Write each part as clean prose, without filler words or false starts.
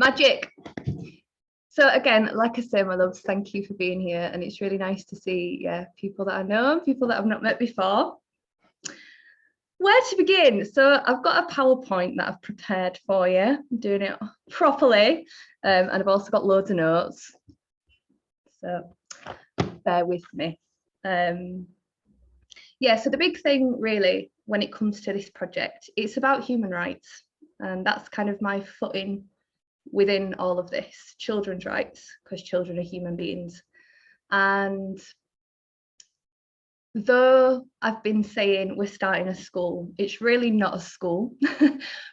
Magic. So again, like I say, my loves, thank you for being here. And it's really nice to see, people that I know and people that I've not met before. Where to begin? So I've got a PowerPoint that I've prepared for you. I'm doing it properly. And I've also got loads of notes. So bear with me. So the big thing really, when it comes to this project, it's about human rights. And that's kind of my footing within all of this, children's rights, because children are human beings. And though I've been saying we're starting a school, it's really not a school.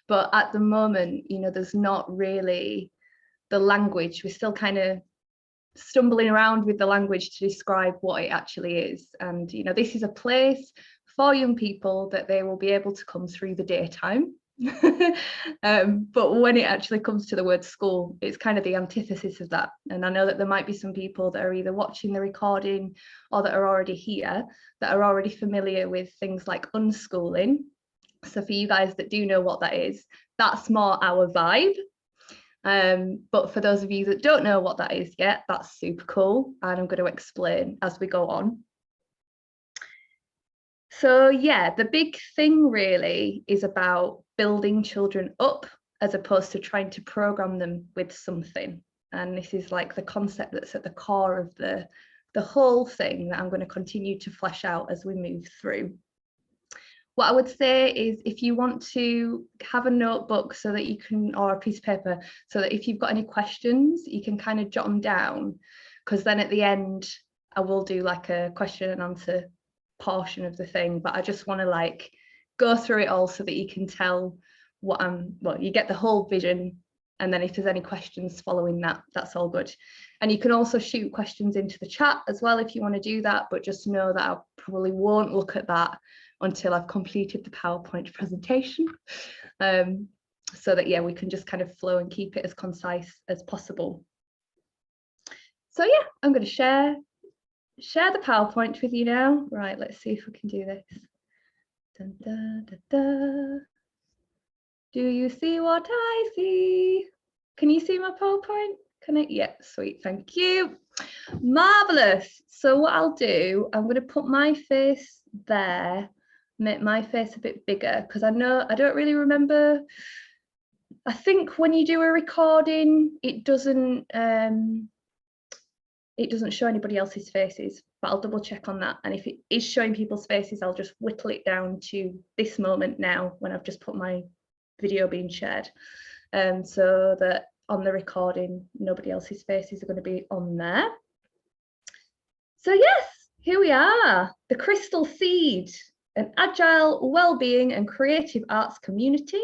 But at the moment, there's not really the language. We're still kind of stumbling around with the language to describe what it actually is. And, this is a place for young people that they will be able to come through the daytime. But when it actually comes to the word school, it's kind of the antithesis of that. And I know that there might be some people that are either watching the recording or that are already here that are already familiar with things like unschooling. So for you guys that do know what that is, that's more our vibe. But for those of you that don't know what that is yet, that's super cool. And I'm going to explain as we go on. So the big thing really is about building children up as opposed to trying to program them with something. And this is like the concept that's at the core of the whole thing that I'm going to continue to flesh out as we move through. What I would say is if you want to have a notebook so that you can, or a piece of paper, so that if you've got any questions, you can kind of jot them down, because then at the end, I will do like a question and answer portion of the thing, but I just want to go through it all so that you can tell you get the whole vision. And then if there's any questions following that, that's all good. And you can also shoot questions into the chat as well if you want to do that, but just know that I probably won't look at that until I've completed the PowerPoint presentation. So that, we can just kind of flow and keep it as concise as possible. So I'm going to share the PowerPoint with you now. Right, let's see if we can do this. Dun, dun, dun, dun. Do you see what I see? Can you see my PowerPoint? Can I? Yeah, sweet, thank you. Marvelous. So what I'll do, I'm going to put my face there, make my face a bit bigger, because I don't really remember. I think when you do a recording, it doesn't show anybody else's faces, but I'll double check on that. And if it is showing people's faces, I'll just whittle it down to this moment now when I've just put my video being shared, so that on the recording, nobody else's faces are going to be on there. So yes, here we are, the Crystal Seed, an agile, well-being and creative arts community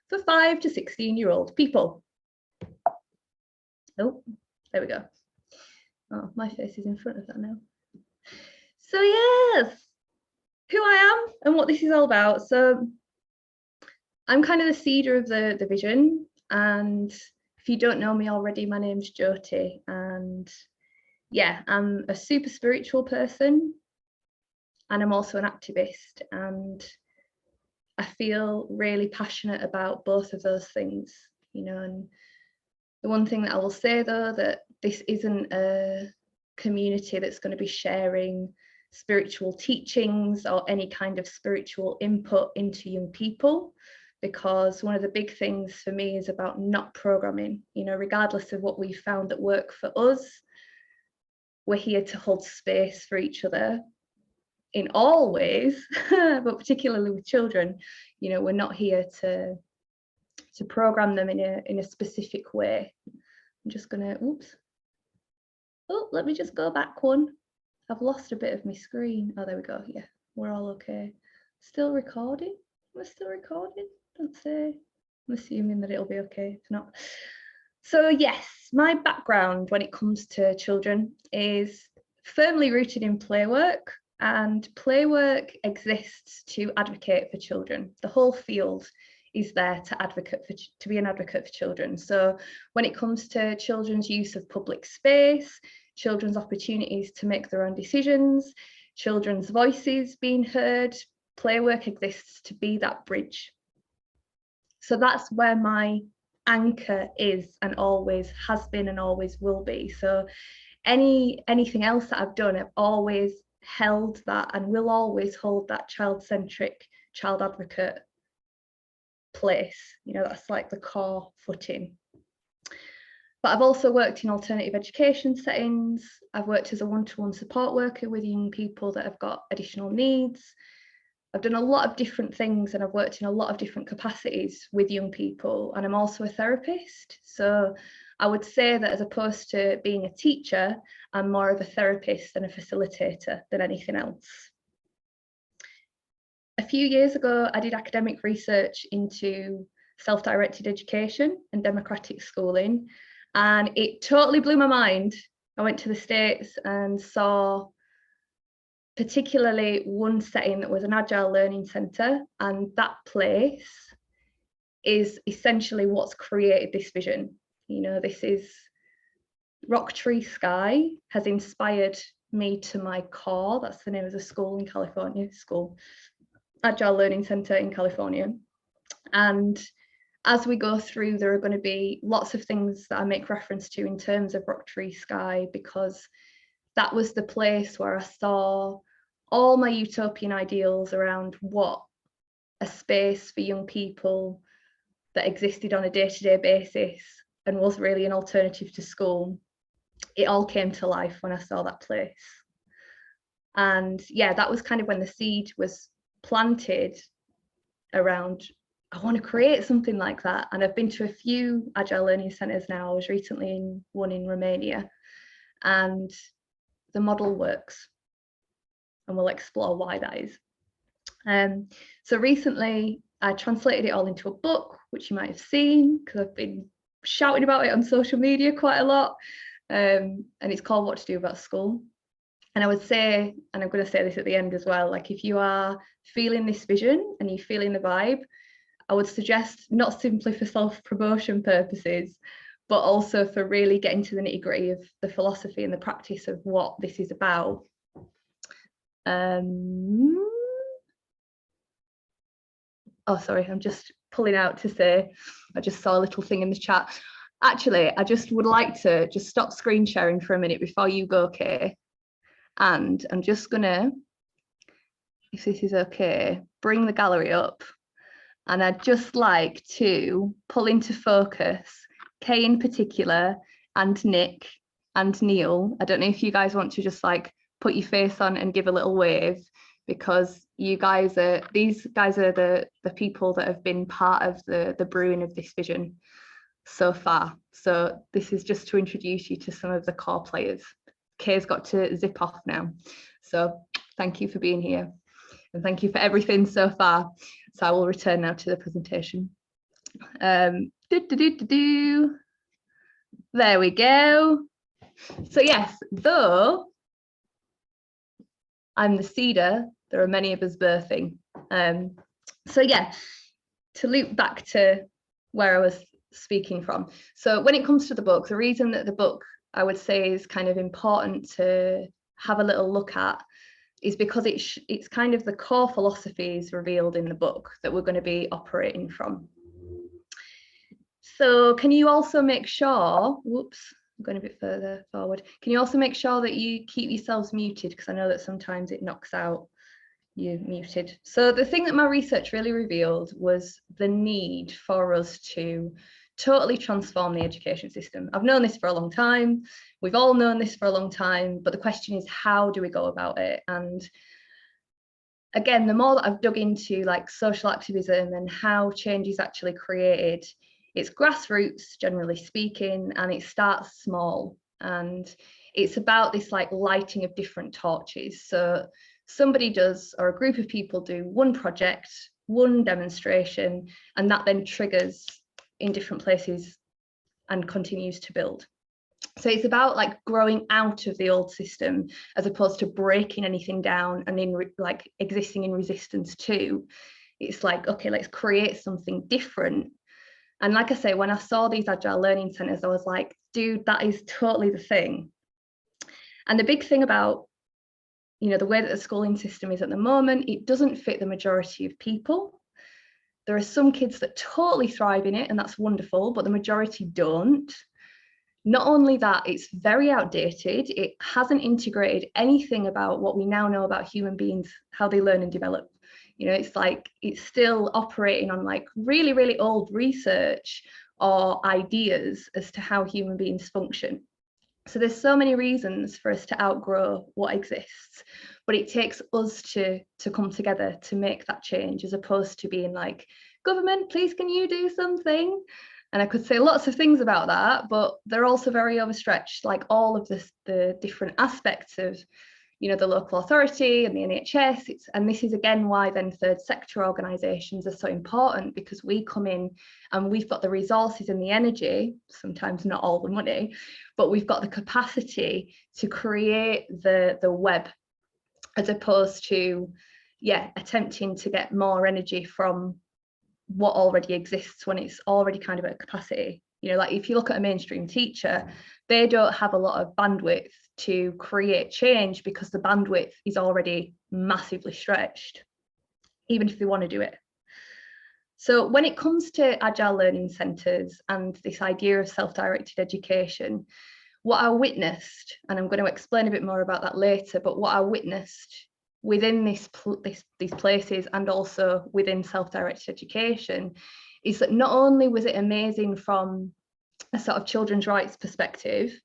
for 5 to 16-year-old people. Oh, there we go. Oh, my face is in front of that now. So yes, who I am and what this is all about. So I'm kind of the seeder of the vision, and if you don't know me already, my name's Jyoti, and I'm a super spiritual person, and I'm also an activist, and I feel really passionate about both of those things, and the one thing that I will say though, that this isn't a community that's going to be sharing spiritual teachings or any kind of spiritual input into young people, because one of the big things for me is about not programming. Regardless of what we found that work for us, we're here to hold space for each other in all ways, but particularly with children. We're not here to program them in a specific way. I'm just gonna, let me just go back one. I've lost a bit of my screen. Oh, there we go. Yeah, we're all okay. Still recording? We're still recording? Don't say. I'm assuming that it'll be okay if not. So yes, my background when it comes to children is firmly rooted in playwork, and playwork exists to advocate for children. The whole field is there to be an advocate for children. So when it comes to children's use of public space, children's opportunities to make their own decisions, children's voices being heard, playwork exists to be that bridge. So that's where my anchor is and always has been and always will be. So anything else that I've done, I've always held that and will always hold that child-centric, child advocate place. You know, that's like the core footing. But I've also worked in alternative education settings. I've worked as a one-to-one support worker with young people that have got additional needs. I've done a lot of different things and I've worked in a lot of different capacities with young people, and I'm also a therapist. So I would say that as opposed to being a teacher, I'm more of a therapist and a facilitator than anything else. A few years ago, I did academic research into self-directed education and democratic schooling, and it totally blew my mind. I went to the States and saw particularly one setting that was an Agile learning centre, and that place is essentially what's created this vision. You know, this is Rocktree Sky has inspired me to my core. That's the name of the school in California, Agile Learning Centre in California. And as we go through, there are going to be lots of things that I make reference to in terms of Rocktree Sky, because that was the place where I saw all my utopian ideals around what a space for young people that existed on a day-to-day basis and was really an alternative to school. It all came to life when I saw that place. And yeah, that was kind of when the seed was planted around, I want to create something like that. And I've been to a few Agile Learning Centres now. I was recently in one in Romania, and the model works. And we'll explore why that is. So recently I translated it all into a book, which you might have seen because I've been shouting about it on social media quite a lot. And it's called What to Do About School. And I would say, and I'm going to say this at the end as well, like if you are feeling this vision and you're feeling the vibe, I would suggest not simply for self-promotion purposes, but also for really getting to the nitty-gritty of the philosophy and the practice of what this is about. Oh, sorry, I'm just pulling out to say, I just saw a little thing in the chat. Actually, I just would like to just stop screen sharing for a minute before you go, Kay. And I'm just gonna, if this is okay, bring the gallery up. And I'd just like to pull into focus Kay in particular, and Nick and Neil. I don't know if you guys want to just like put your face on and give a little wave, because these guys are the people that have been part of the brewing of this vision so far. So this is just to introduce you to some of the core players. Kay's got to zip off now. So thank you for being here. And thank you for everything so far. So I will return now to the presentation. There we go. So yes, though I'm the seeder, there are many of us birthing. So yeah, to loop back to where I was speaking from. So when it comes to the book, the reason that the book I would say is kind of important to have a little look at is because it's kind of the core philosophies revealed in the book that we're going to be operating from. So can you also make sure, whoops, I'm going a bit further forward. Can you also make sure that you keep yourselves muted? Because I know that sometimes it knocks out you muted. So the thing that my research really revealed was the need for us to totally transform the education system. I've known this for a long time. We've all known this for a long time, but the question is, how do we go about it? And again, the more that I've dug into like social activism and how change is actually created, it's grassroots, generally speaking, and it starts small. And it's about this like lighting of different torches. So somebody does, or a group of people do one project, one demonstration, and that then triggers in different places and continues to build. So it's about like growing out of the old system as opposed to breaking anything down and in like existing in resistance to. It's like, okay, let's create something different. And like I say, when I saw these Agile Learning Centres, I was like, dude, that is totally the thing. And the big thing about, you know, the way that the schooling system is at the moment, it doesn't fit the majority of people. There are some kids that totally thrive in it, and that's wonderful, but the majority don't. Not only that, it's very outdated. It hasn't integrated anything about what we now know about human beings, how they learn and develop. You know, it's like it's still operating on like really, really old research or ideas as to how human beings function. So there's so many reasons for us to outgrow what exists, but it takes us to come together to make that change, as opposed to being like, government, please can you do something? And I could say lots of things about that, but they're also very overstretched, like all of the different aspects of, you know, the local authority and the NHS. And this is again why then third sector organisations are so important, because we come in and we've got the resources and the energy, sometimes not all the money, but we've got the capacity to create the web, as opposed to, yeah, attempting to get more energy from what already exists when it's already kind of at capacity. You know, like if you look at a mainstream teacher, they don't have a lot of bandwidth to create change because the bandwidth is already massively stretched, even if they want to do it. So when it comes to agile learning centres and this idea of self-directed education, what I witnessed, and I'm going to explain a bit more about that later, but what I witnessed within these places and also within self-directed education is that not only was it amazing from a sort of children's rights perspective,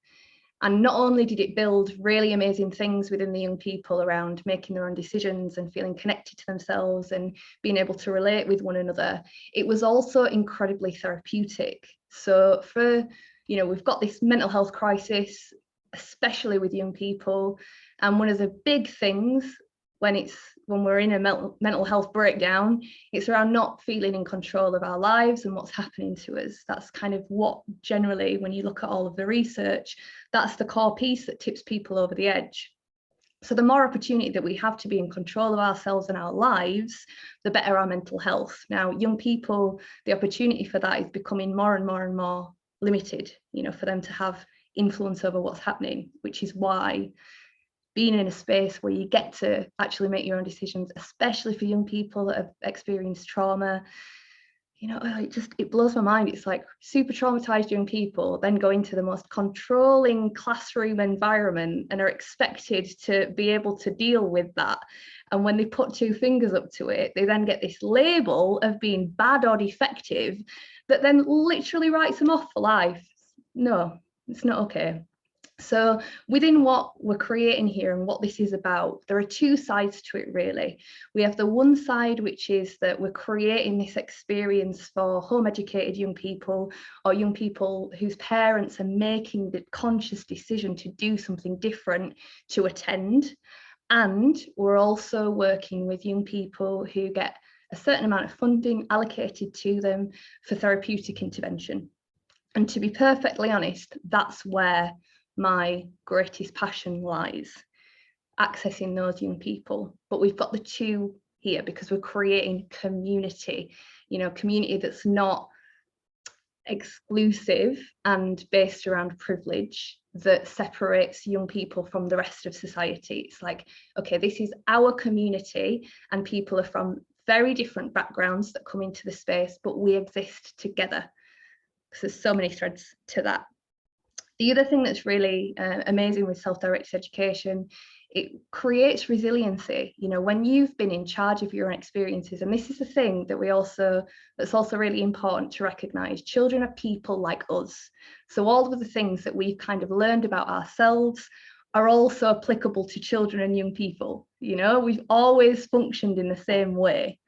and not only did it build really amazing things within the young people around making their own decisions and feeling connected to themselves and being able to relate with one another, it was also incredibly therapeutic. So for, you know, we've got this mental health crisis, especially with young people, and one of the big things when we're in a mental health breakdown, it's around not feeling in control of our lives and what's happening to us. That's kind of what generally, when you look at all of the research, that's the core piece that tips people over the edge. So the more opportunity that we have to be in control of ourselves and our lives, the better our mental health. Now, young people, the opportunity for that is becoming more and more and more limited, you know, for them to have influence over what's happening, which is why being in a space where you get to actually make your own decisions, especially for young people that have experienced trauma, you know, it blows my mind. It's like super traumatized young people then go into the most controlling classroom environment and are expected to be able to deal with that. And when they put two fingers up to it, they then get this label of being bad or defective that then literally writes them off for life. No, it's not okay. So within what we're creating here and what this is about, there are two sides to it really. We have the one side, which is that we're creating this experience for home educated young people or young people whose parents are making the conscious decision to do something different to attend. And we're also working with young people who get a certain amount of funding allocated to them for therapeutic intervention. And to be perfectly honest, that's where my greatest passion lies, accessing those young people. But we've got the two here because we're creating community, you know, community that's not exclusive and based around privilege that separates young people from the rest of society. It's like, okay, this is our community and people are from very different backgrounds that come into the space, but we exist together. Because there's so many threads to that. The other thing that's really amazing with self-directed education, it creates resiliency. You know, when you've been in charge of your own experiences, and this is the thing that that's also really important to recognise, children are people like us. So all of the things that we've kind of learned about ourselves are also applicable to children and young people. You know, we've always functioned in the same way.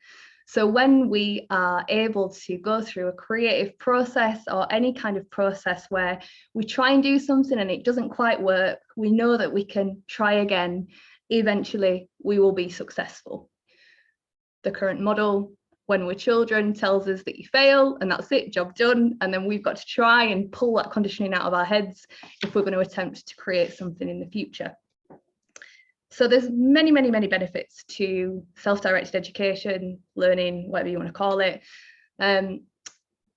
So when we are able to go through a creative process or any kind of process where we try and do something and it doesn't quite work, we know that we can try again. Eventually, we will be successful. The current model, when we're children, tells us that you fail and that's it, job done. And then we've got to try and pull that conditioning out of our heads if we're going to attempt to create something in the future. So there's many, many, many benefits to self-directed education, learning, whatever you want to call it. And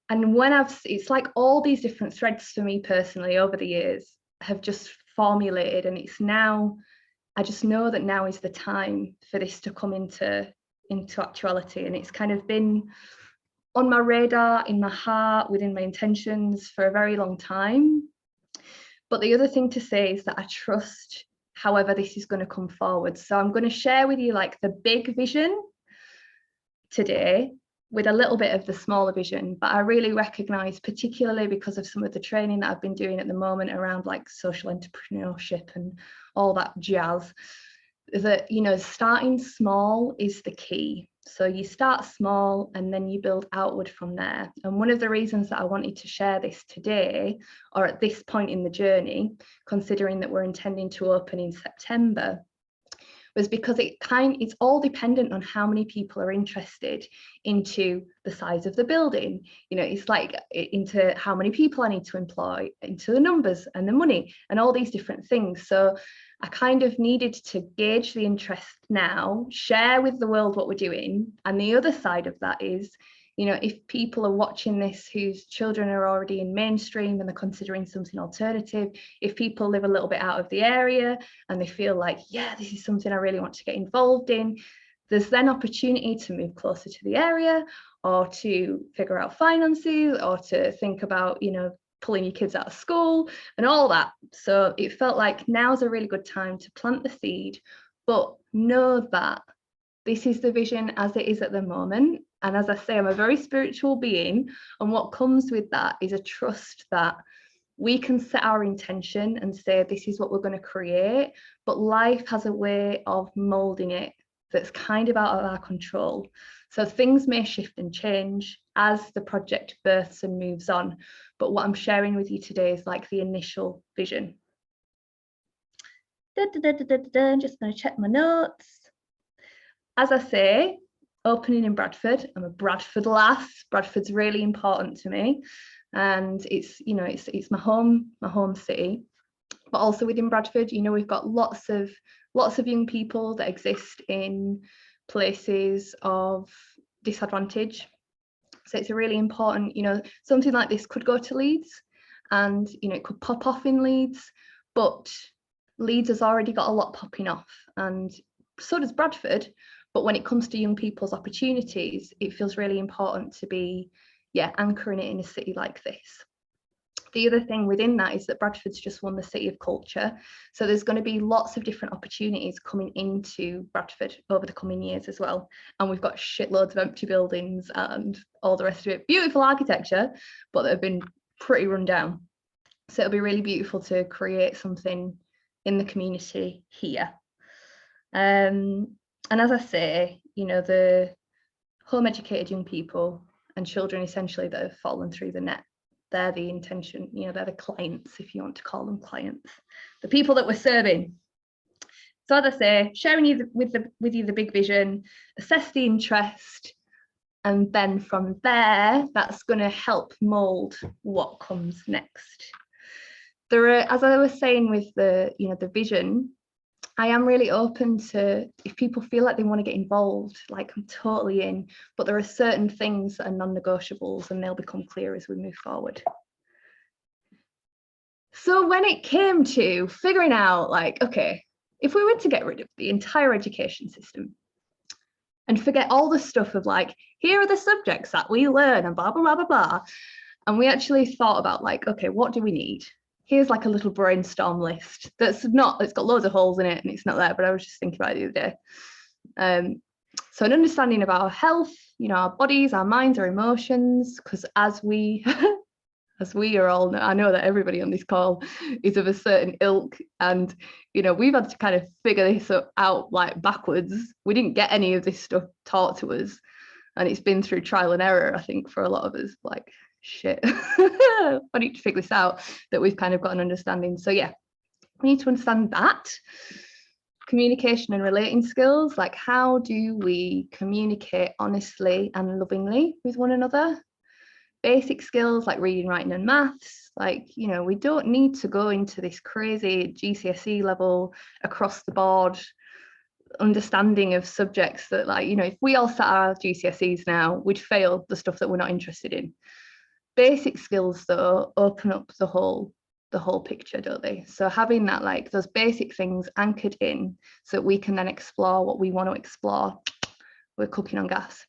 when it's like all these different threads for me personally over the years have just formulated, and it's now, I just know that now is the time for this to come into actuality. And it's kind of been on my radar, in my heart, within my intentions for a very long time. But the other thing to say is that I trust however this is going to come forward. So I'm going to share with you like the big vision today with a little bit of the smaller vision, but I really recognize, particularly because of some of the training that I've been doing at the moment around like social entrepreneurship and all that jazz, that, you know, starting small is the key. So you start small and then you build outward from there. And one of the reasons that I wanted to share this today, or at this point in the journey, considering that we're intending to open in September, was because it's all dependent on how many people are interested into the size of the building. You know, it's like into how many people I need to employ, into the numbers and the money and all these different things. So I kind of needed to gauge the interest now, share with the world what we're doing. And the other side of that is, you know, if people are watching this whose children are already in mainstream and they're considering something alternative, if people live a little bit out of the area and they feel like, yeah, this is something I really want to get involved in, there's then opportunity to move closer to the area, or to figure out finances, or to think about, you know, pulling your kids out of school and all that. So it felt like now's a really good time to plant the seed, but know that this is the vision as it is at the moment. And as I say, I'm a very spiritual being. And what comes with that is a trust that we can set our intention and say, this is what we're going to create. But life has a way of molding it that's kind of out of our control. So things may shift and change as the project births and moves on. But what I'm sharing with you today is like the initial vision. I'm just going to check my notes. As I say, opening in Bradford. I'm a Bradford lass. Bradford's really important to me, and it's, you know, it's my home city. But also within Bradford, you know, we've got lots of young people that exist in places of disadvantage. So it's a really important, you know, something like this could go to Leeds, and, you know, it could pop off in Leeds, but Leeds has already got a lot popping off, and so does Bradford. But when it comes to young people's opportunities, it feels really important to be, anchoring it in a city like this. The other thing within that is that Bradford's just won the City of Culture. So there's going to be lots of different opportunities coming into Bradford over the coming years as well. And we've got shitloads of empty buildings and all the rest of it. Beautiful architecture, but that have been pretty run down. So it'll be really beautiful to create something in the community here. And as I say, you know, the home educated young people and children essentially that have fallen through the net, they're the intention, you know, they're the clients, if you want to call them clients, the people that we're serving. So as I say, sharing with you the big vision, assess the interest, and then from there, that's going to help mold what comes next. There are, as I was saying with the, you know, the vision, I am really open to, if people feel like they want to get involved, like I'm totally in, but there are certain things that are non-negotiables and they'll become clear as we move forward. So when it came to figuring out, like, okay, if we were to get rid of the entire education system and forget all the stuff of like, here are the subjects that we learn and blah, blah, blah, blah, blah. And we actually thought about like, okay, what do we need? Here's like a little brainstorm list it's got loads of holes in it and it's not there, but I was just thinking about it the other day. So an understanding of our health, you know, our bodies, our minds, our emotions, because as we are all, I know that everybody on this call is of a certain ilk, and, you know, we've had to kind of figure this out like backwards. We didn't get any of this stuff taught to us, and it's been through trial and error, I think, for a lot of us, like, shit, I need to figure this out, that we've kind of got an understanding. So yeah, we need to understand that. Communication and relating skills, like how do we communicate honestly and lovingly with one another? Basic skills like reading, writing and maths, like, you know, we don't need to go into this crazy GCSE level across the board understanding of subjects that, like, you know, if we all sat our GCSEs now, we'd fail the stuff that we're not interested in. Basic skills though open up the whole picture, don't they? So having that, like, those basic things anchored in so that we can then explore what we want to explore, we're cooking on gas.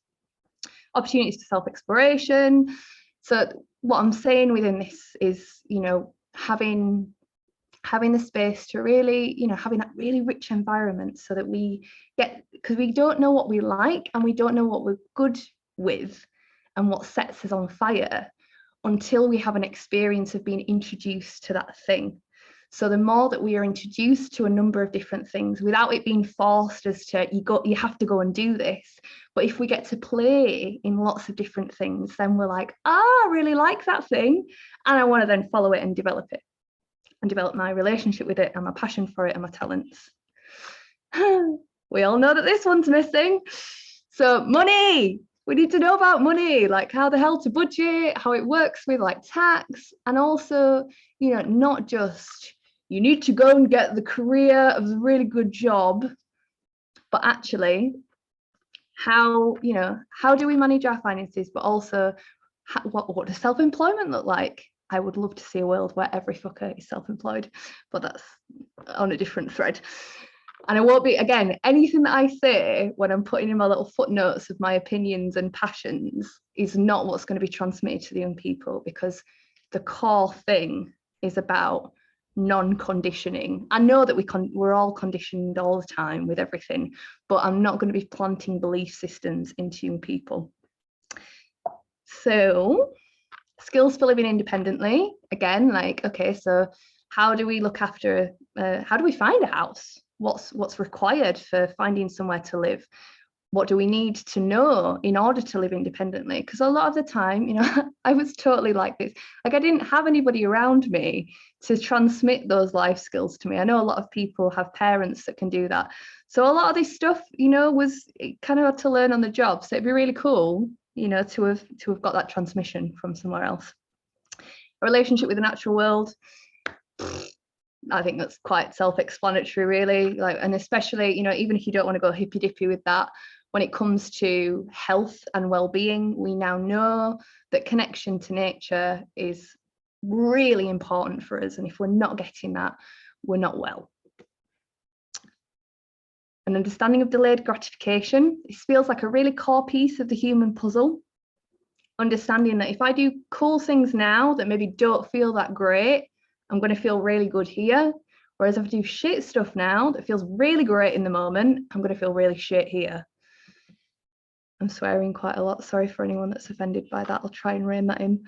opportunities to self-exploration. So what I'm saying within this is, you know, having the space to really, you know, having that really rich environment so that we get, because we don't know what we like and we don't know what we're good with and what sets us on fire until we have an experience of being introduced to that thing. So the more that we are introduced to a number of different things without it being forced as to you have to go and do this, but if we get to play in lots of different things, then we're like, I really like that thing and I want to then follow it and develop it and develop my relationship with it and my passion for it and my talents. We all know that this one's missing. So money, we need to know about money, like how the hell to budget, how it works with like tax, and also, you know, not just you need to go and get the career of a really good job, but actually how, you know, how do we manage our finances, but also what does self-employment look like? I would love to see a world where every fucker is self-employed, but that's on a different thread. And I won't be, again, anything that I say when I'm putting in my little footnotes of my opinions and passions is not what's going to be transmitted to the young people, because the core thing is about non-conditioning. I know that we're all conditioned all the time with everything, but I'm not going to be planting belief systems into young people. So skills for living independently, again, like, okay, so how do we look after, how do we find a house? What's required for finding somewhere to live? What do we need to know in order to live independently? Because a lot of the time, you know, I was totally like this. Like I didn't have anybody around me to transmit those life skills to me. I know a lot of people have parents that can do that. So a lot of this stuff, you know, was kind of had to learn on the job. So it'd be really cool, you know, to have got that transmission from somewhere else. A relationship with the natural world, I think that's quite self-explanatory, really. Like, and especially, you know, even if you don't want to go hippy-dippy with that, when it comes to health and well-being, we now know that connection to nature is really important for us. And if we're not getting that, we're not well. An understanding of delayed gratification. This feels like a really core piece of the human puzzle. Understanding that if I do cool things now that maybe don't feel that great, I'm going to feel really good here. Whereas if I do shit stuff now that feels really great in the moment, I'm going to feel really shit here. I'm swearing quite a lot. Sorry for anyone that's offended by that. I'll try and rein that in.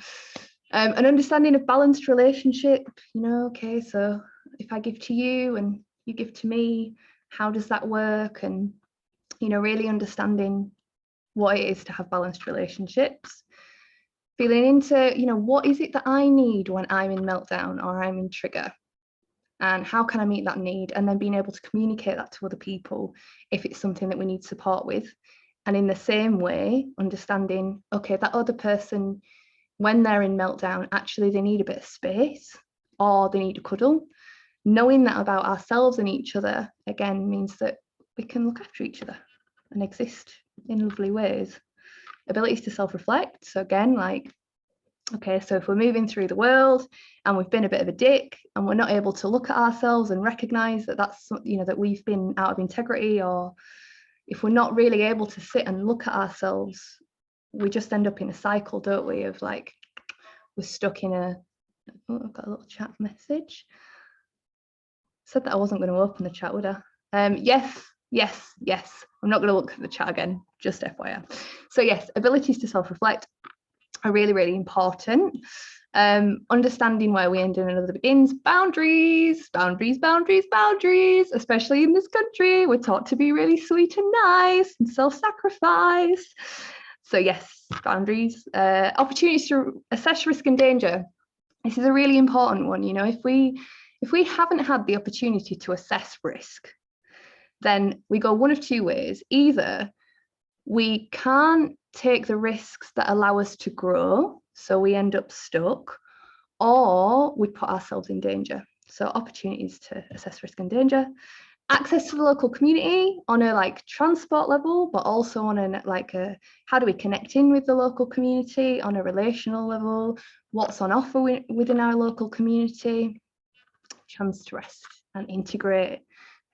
An understanding of balanced relationship. You know, okay, so if I give to you and you give to me, how does that work? And, you know, really understanding what it is to have balanced relationships. Feeling into, you know, what is it that I need when I'm in meltdown or I'm in trigger? And how can I meet that need? And then being able to communicate that to other people if it's something that we need support with. And in the same way, understanding, okay, that other person, when they're in meltdown, actually they need a bit of space or they need a cuddle. Knowing that about ourselves and each other, again, means that we can look after each other and exist in lovely ways. Abilities to self-reflect. So again, like, okay, so if we're moving through the world and we've been a bit of a dick and we're not able to look at ourselves and recognize that that's, you know, that we've been out of integrity, or if we're not really able to sit and look at ourselves, we just end up in a cycle, don't we, of like, we're stuck in a, oh, I've got a little chat message. Said that I wasn't going to open the chat, would I? Yes. I'm not going to look at the chat again, just FYI. So yes, abilities to self-reflect are really, really important. Understanding where we end and another begins. Boundaries, especially in this country. We're taught to be really sweet and nice and self-sacrifice. So yes, boundaries. Opportunities to assess risk and danger. This is a really important one. You know, if we haven't had the opportunity to assess risk, then we go one of two ways. Either we can't take the risks that allow us to grow, so we end up stuck, or we put ourselves in danger. So opportunities to assess risk and danger. Access to the local community on a like transport level, but also on a like a, how do we connect in with the local community on a relational level? What's on offer within our local community? Chance to rest and integrate.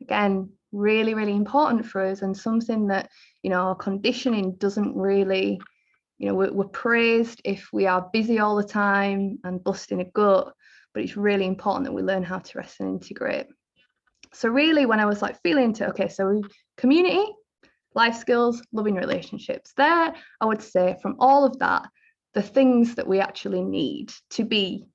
Again, really, really important for us, and something that, you know, our conditioning doesn't really You know, we're praised if we are busy all the time and busting a gut, but it's really important that we learn how to rest and integrate. So really, when I was like feeling into, okay, so community, life skills, loving relationships, there, I would say from all of that, the things that we actually need to be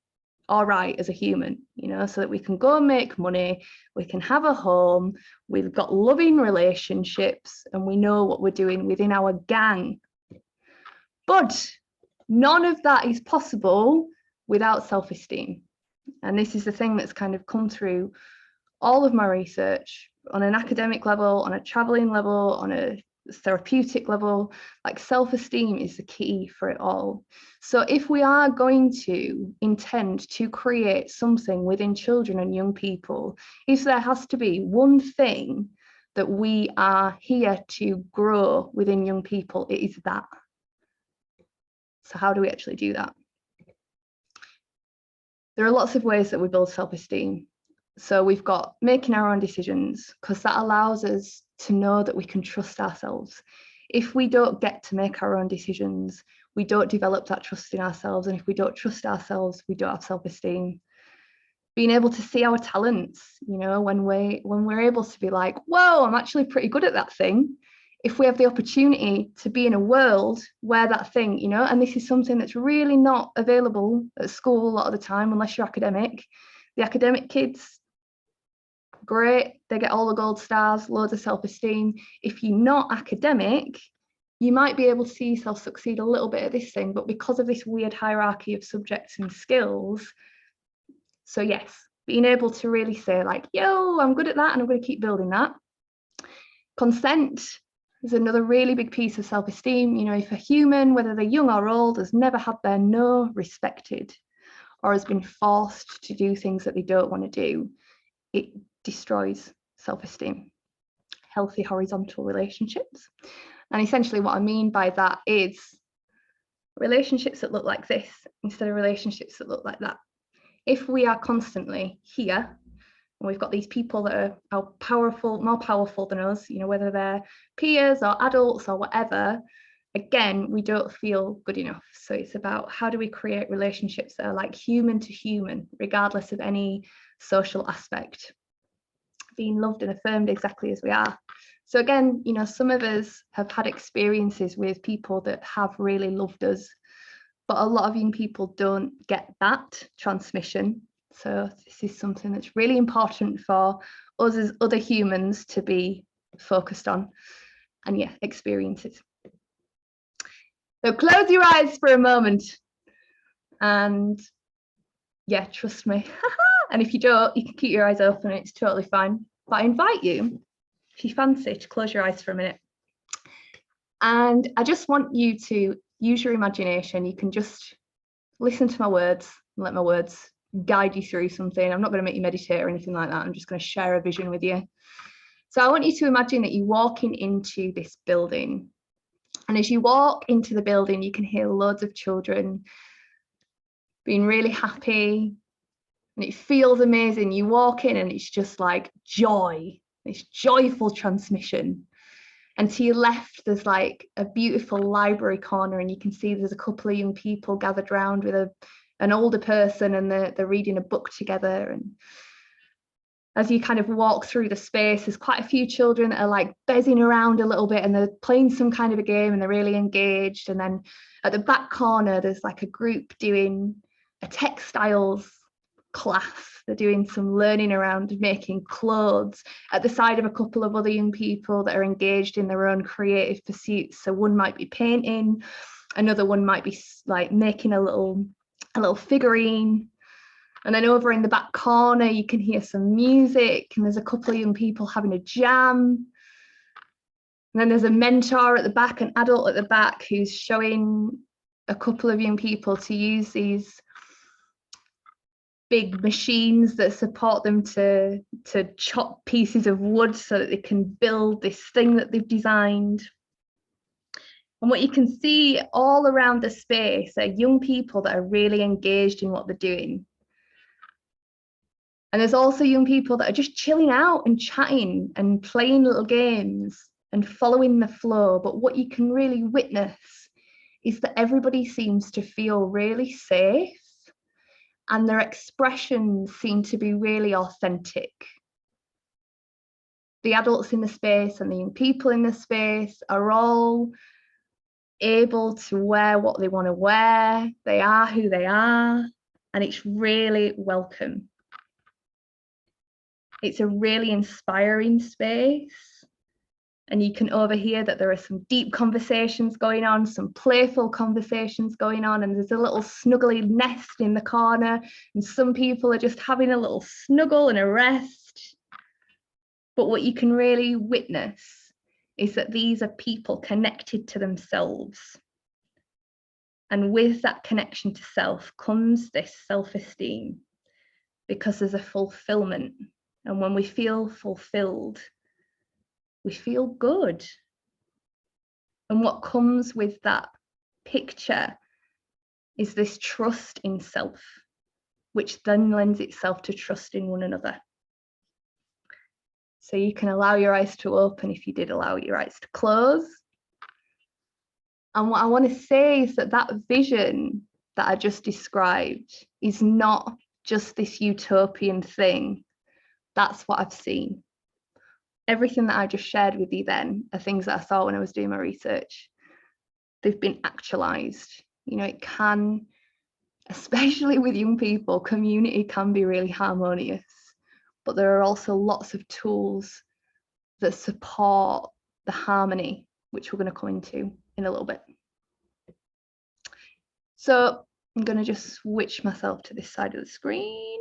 all right as a human, you know, so that we can go and make money, we can have a home, we've got loving relationships, and we know what we're doing within our gang. But none of that is possible without self-esteem. And this is the thing that's kind of come through all of my research on an academic level, on a traveling level, on a therapeutic level. Like, self-esteem is the key for it all. So if we are going to intend to create something within children and young people, if there has to be one thing that we are here to grow within young people, it is that. So how do we actually do that? There are lots of ways that we build self-esteem. So we've got making our own decisions, because that allows us to know that we can trust ourselves. If we don't get to make our own decisions, we don't develop that trust in ourselves. And if we don't trust ourselves, we don't have self-esteem. Being able to see our talents, you know, when we're able to be like, whoa, I'm actually pretty good at that thing. If we have the opportunity to be in a world where that thing, you know, and this is something that's really not available at school a lot of the time, unless you're academic. The academic kids, great, they get all the gold stars, loads of self-esteem. If you're not academic, you might be able to see yourself succeed a little bit at this thing, but because of this weird hierarchy of subjects and skills, so yes, being able to really say like, yo, I'm good at that and I'm going to keep building that. Consent is another really big piece of self-esteem. You know, if a human, whether they're young or old, has never had their no respected or has been forced to do things that they don't want to do, it destroys self-esteem. Healthy horizontal relationships. And essentially what I mean by that is relationships that look like this instead of relationships that look like that. If we are constantly here, and we've got these people that are powerful, more powerful than us, you know, whether they're peers or adults or whatever, again, we don't feel good enough. So it's about how do we create relationships that are like human to human, regardless of any social aspect, being loved and affirmed exactly as we are. So again, you know, some of us have had experiences with people that have really loved us, but a lot of young people don't get that transmission. So this is something that's really important for us as other humans to be focused on, and yeah, experiences. So close your eyes for a moment and yeah, trust me. And if you don't, you can keep your eyes open, it's totally fine. But I invite you, if you fancy, to close your eyes for a minute. And I just want you to use your imagination. You can just listen to my words and let my words guide you through something. I'm not going to make you meditate or anything like that. I'm just going to share a vision with you. So I want you to imagine that you're walking into this building. And as you walk into the building, you can hear loads of children being really happy. And it feels amazing. You walk in and it's just like joy, this joyful transmission. And to your left, there's like a beautiful library corner, and you can see there's a couple of young people gathered around with an older person, and they're reading a book together. And as you kind of walk through the space, there's quite a few children that are like bezzing around a little bit, and they're playing some kind of a game and they're really engaged. And then at the back corner, there's like a group doing a textiles class. They're doing some learning around making clothes at the side of a couple of other young people that are engaged in their own creative pursuits. So one might be painting, another one might be like making a little figurine. And then over in the back corner, you can hear some music, and there's a couple of young people having a jam. And then there's a mentor at the back, an adult at the back, who's showing a couple of young people to use these big machines that support them to chop pieces of wood so that they can build this thing that they've designed. And what you can see all around the space are young people that are really engaged in what they're doing. And there's also young people that are just chilling out and chatting and playing little games and following the flow. But what you can really witness is that everybody seems to feel really safe and their expressions seem to be really authentic. The adults in the space and the young people in the space are all able to wear what they want to wear. They are who they are, and it's really welcome. It's a really inspiring space. And you can overhear that there are some deep conversations going on, some playful conversations going on, and there's a little snuggly nest in the corner, and some people are just having a little snuggle and a rest. But what you can really witness is that these are people connected to themselves. And with that connection to self comes this self-esteem, because there's a fulfillment. And when we feel fulfilled, we feel good. And what comes with that picture is this trust in self, which then lends itself to trust in one another. So you can allow your eyes to open if you did allow your eyes to close. And what I want to say is that that vision that I just described is not just this utopian thing. That's what I've seen. Everything that I just shared with you then are things that I saw when I was doing my research. They've been actualized. You know, it can, especially with young people, community can be really harmonious, but there are also lots of tools that support the harmony, which we're going to come into in a little bit. So I'm going to just switch myself to this side of the screen.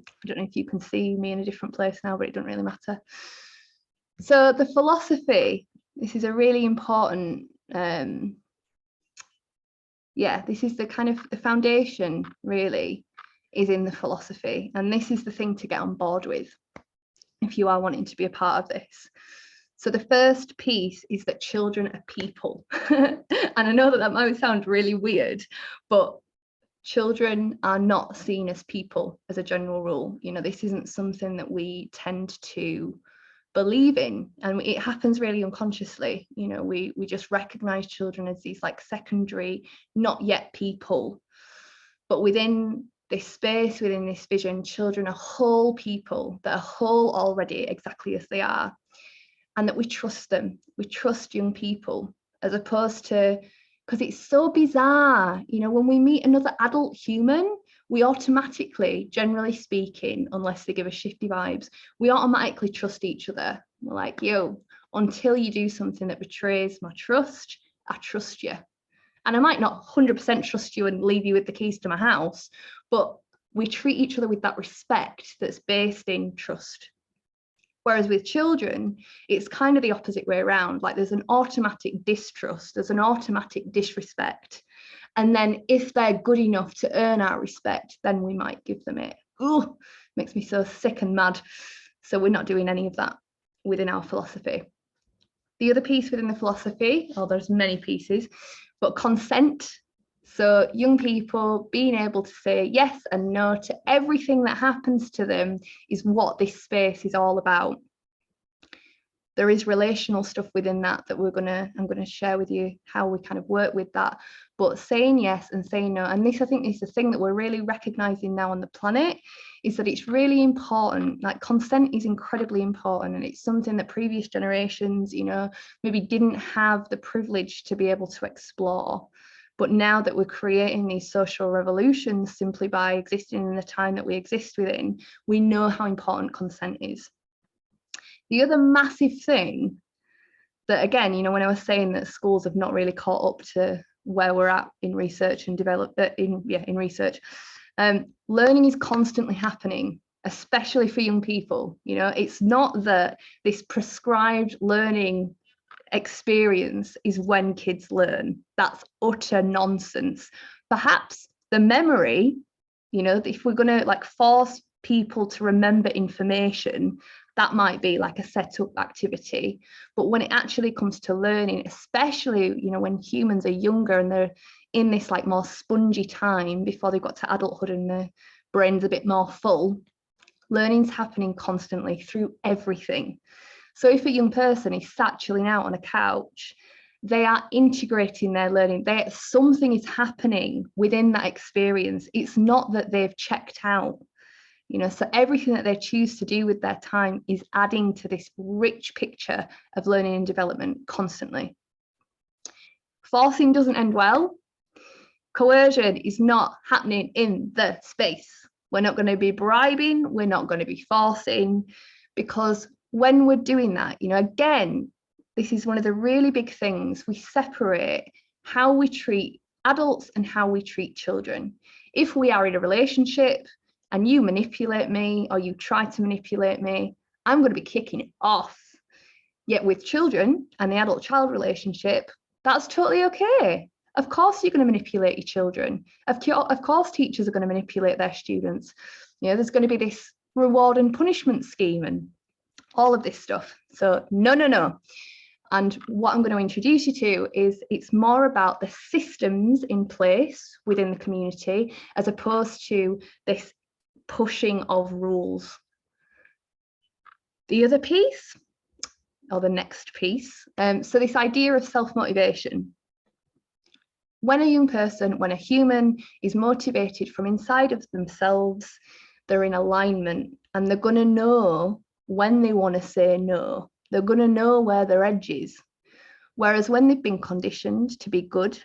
I don't know if you can see me in a different place now, but it doesn't really matter. So the philosophy, this is a really important, this is the kind of the foundation really is in the philosophy. And this is the thing to get on board with if you are wanting to be a part of this. So the first piece is that children are people. And I know that that might sound really weird, but children are not seen as people as a general rule. You know, this isn't something that we tend to believe in, and it happens really unconsciously. You know, we just recognize children as these like secondary, not yet people. But within this space, within this vision, children are whole people that are whole already exactly as they are, and that we trust them. We trust young people, as opposed to, because it's so bizarre, you know, when we meet another adult human, we automatically, generally speaking, unless they give us shifty vibes, we automatically trust each other. We're like, yo, until you do something that betrays my trust, I trust you. And I might not 100% trust you and leave you with the keys to my house, but we treat each other with that respect that's based in trust. Whereas with children, it's kind of the opposite way around. Like there's an automatic distrust, there's an automatic disrespect. And then if they're good enough to earn our respect, then we might give them it. Ooh, makes me so sick and mad. So we're not doing any of that within our philosophy. The other piece within the philosophy, there's many pieces, but consent. So young people being able to say yes and no to everything that happens to them is what this space is all about. There is relational stuff within that I'm going to share with you how we kind of work with that. But saying yes and saying no, and this I think is the thing that we're really recognizing now on the planet, is that it's really important. Like consent is incredibly important, and it's something that previous generations, you know, maybe didn't have the privilege to be able to explore. But now that we're creating these social revolutions simply by existing in the time that we exist within, we know how important consent is. The other massive thing that, again, you know, when I was saying that schools have not really caught up to where we're at in research and in research, learning is constantly happening, especially for young people. You know, it's not that this prescribed learning experience is when kids learn. That's utter nonsense. Perhaps the memory, you know, if we're going to like force people to remember information, that might be like a set up activity. But when it actually comes to learning, especially, you know, when humans are younger and they're in this like more spongy time before they've got to adulthood and their brain's a bit more full, learning's happening constantly through everything. So if a young person is sat chilling out on a couch they are integrating their learning. Something is happening within that experience. It's not that they've checked out. So everything that they choose to do with their time is adding to this rich picture of learning and development constantly. Forcing doesn't end well. Coercion is not happening in the space. We're not going to be bribing, we're not going to be forcing, because when we're doing that, again, this is one of the really big things. We separate how we treat adults and how we treat children. If we are in a relationship and you manipulate me or you try to manipulate me, I'm going to be kicking it off. Yet with children and the adult-child relationship, that's totally okay. Of course you're going to manipulate your children. Of course teachers are going to manipulate their students. There's going to be this reward and punishment scheme and all of this stuff. So no. And what I'm going to introduce you to is it's more about the systems in place within the community as opposed to this pushing of rules. The other piece, or the next piece, so this idea of self-motivation. When a young person, when a human is motivated from inside of themselves, they're in alignment and they're going to know when they want to say no. They're going to know where their edge is. Whereas when they've been conditioned to be good,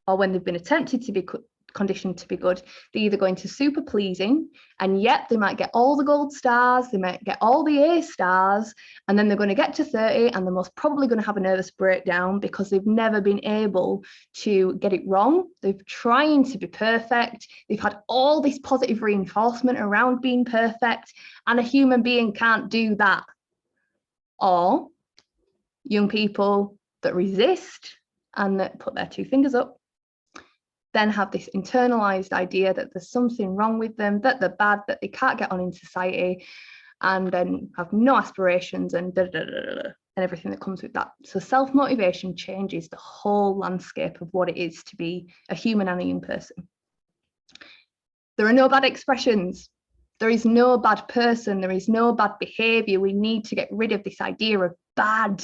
or when they've been attempted to be conditioned to be good, they're either going to super pleasing, and yet they might get all the gold stars, they might get all the A stars, and then they're going to get to 30 and they're most probably going to have a nervous breakdown because they've never been able to get it wrong. They're trying to be perfect. They've had all this positive reinforcement around being perfect, and a human being can't do that. Or young people that resist and that put their two fingers up then have this internalized idea that there's something wrong with them, that they're bad, that they can't get on in society, and then have no aspirations and and everything that comes with that. So self-motivation changes the whole landscape of what it is to be a human and a young person. There are no bad expressions. There is no bad person. There is no bad behavior. We need to get rid of this idea of bad.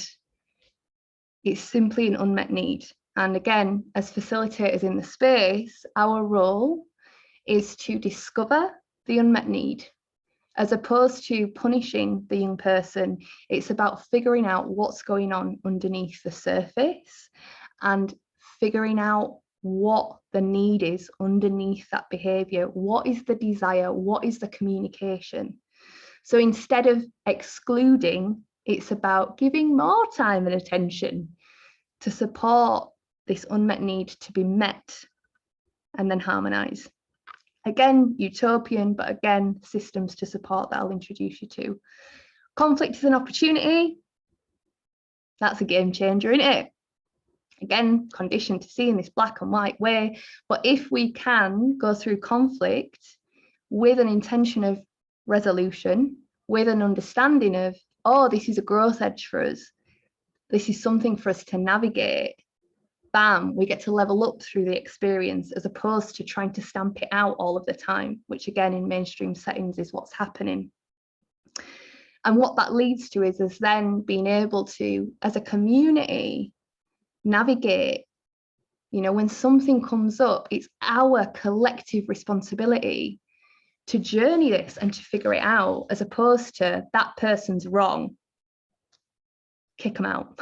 It's simply an unmet need. And again, as facilitators in the space, our role is to discover the unmet need. As opposed to punishing the young person, it's about figuring out what's going on underneath the surface and figuring out what the need is underneath that behavior. What is the desire? What is the communication? So instead of excluding, it's about giving more time and attention to support this unmet need to be met and then harmonise. Again, utopian, but again, systems to support that I'll introduce you to. Conflict is an opportunity. That's a game changer, isn't it? Again, conditioned to see in this black and white way. But if we can go through conflict with an intention of resolution, with an understanding of, oh, this is a growth edge for us. This is something for us to navigate. Bam, we get to level up through the experience as opposed to trying to stamp it out all of the time, which again in mainstream settings is what's happening. And what that leads to is us then being able to, as a community, navigate. When something comes up, it's our collective responsibility to journey this and to figure it out, as opposed to that person's wrong, kick them out.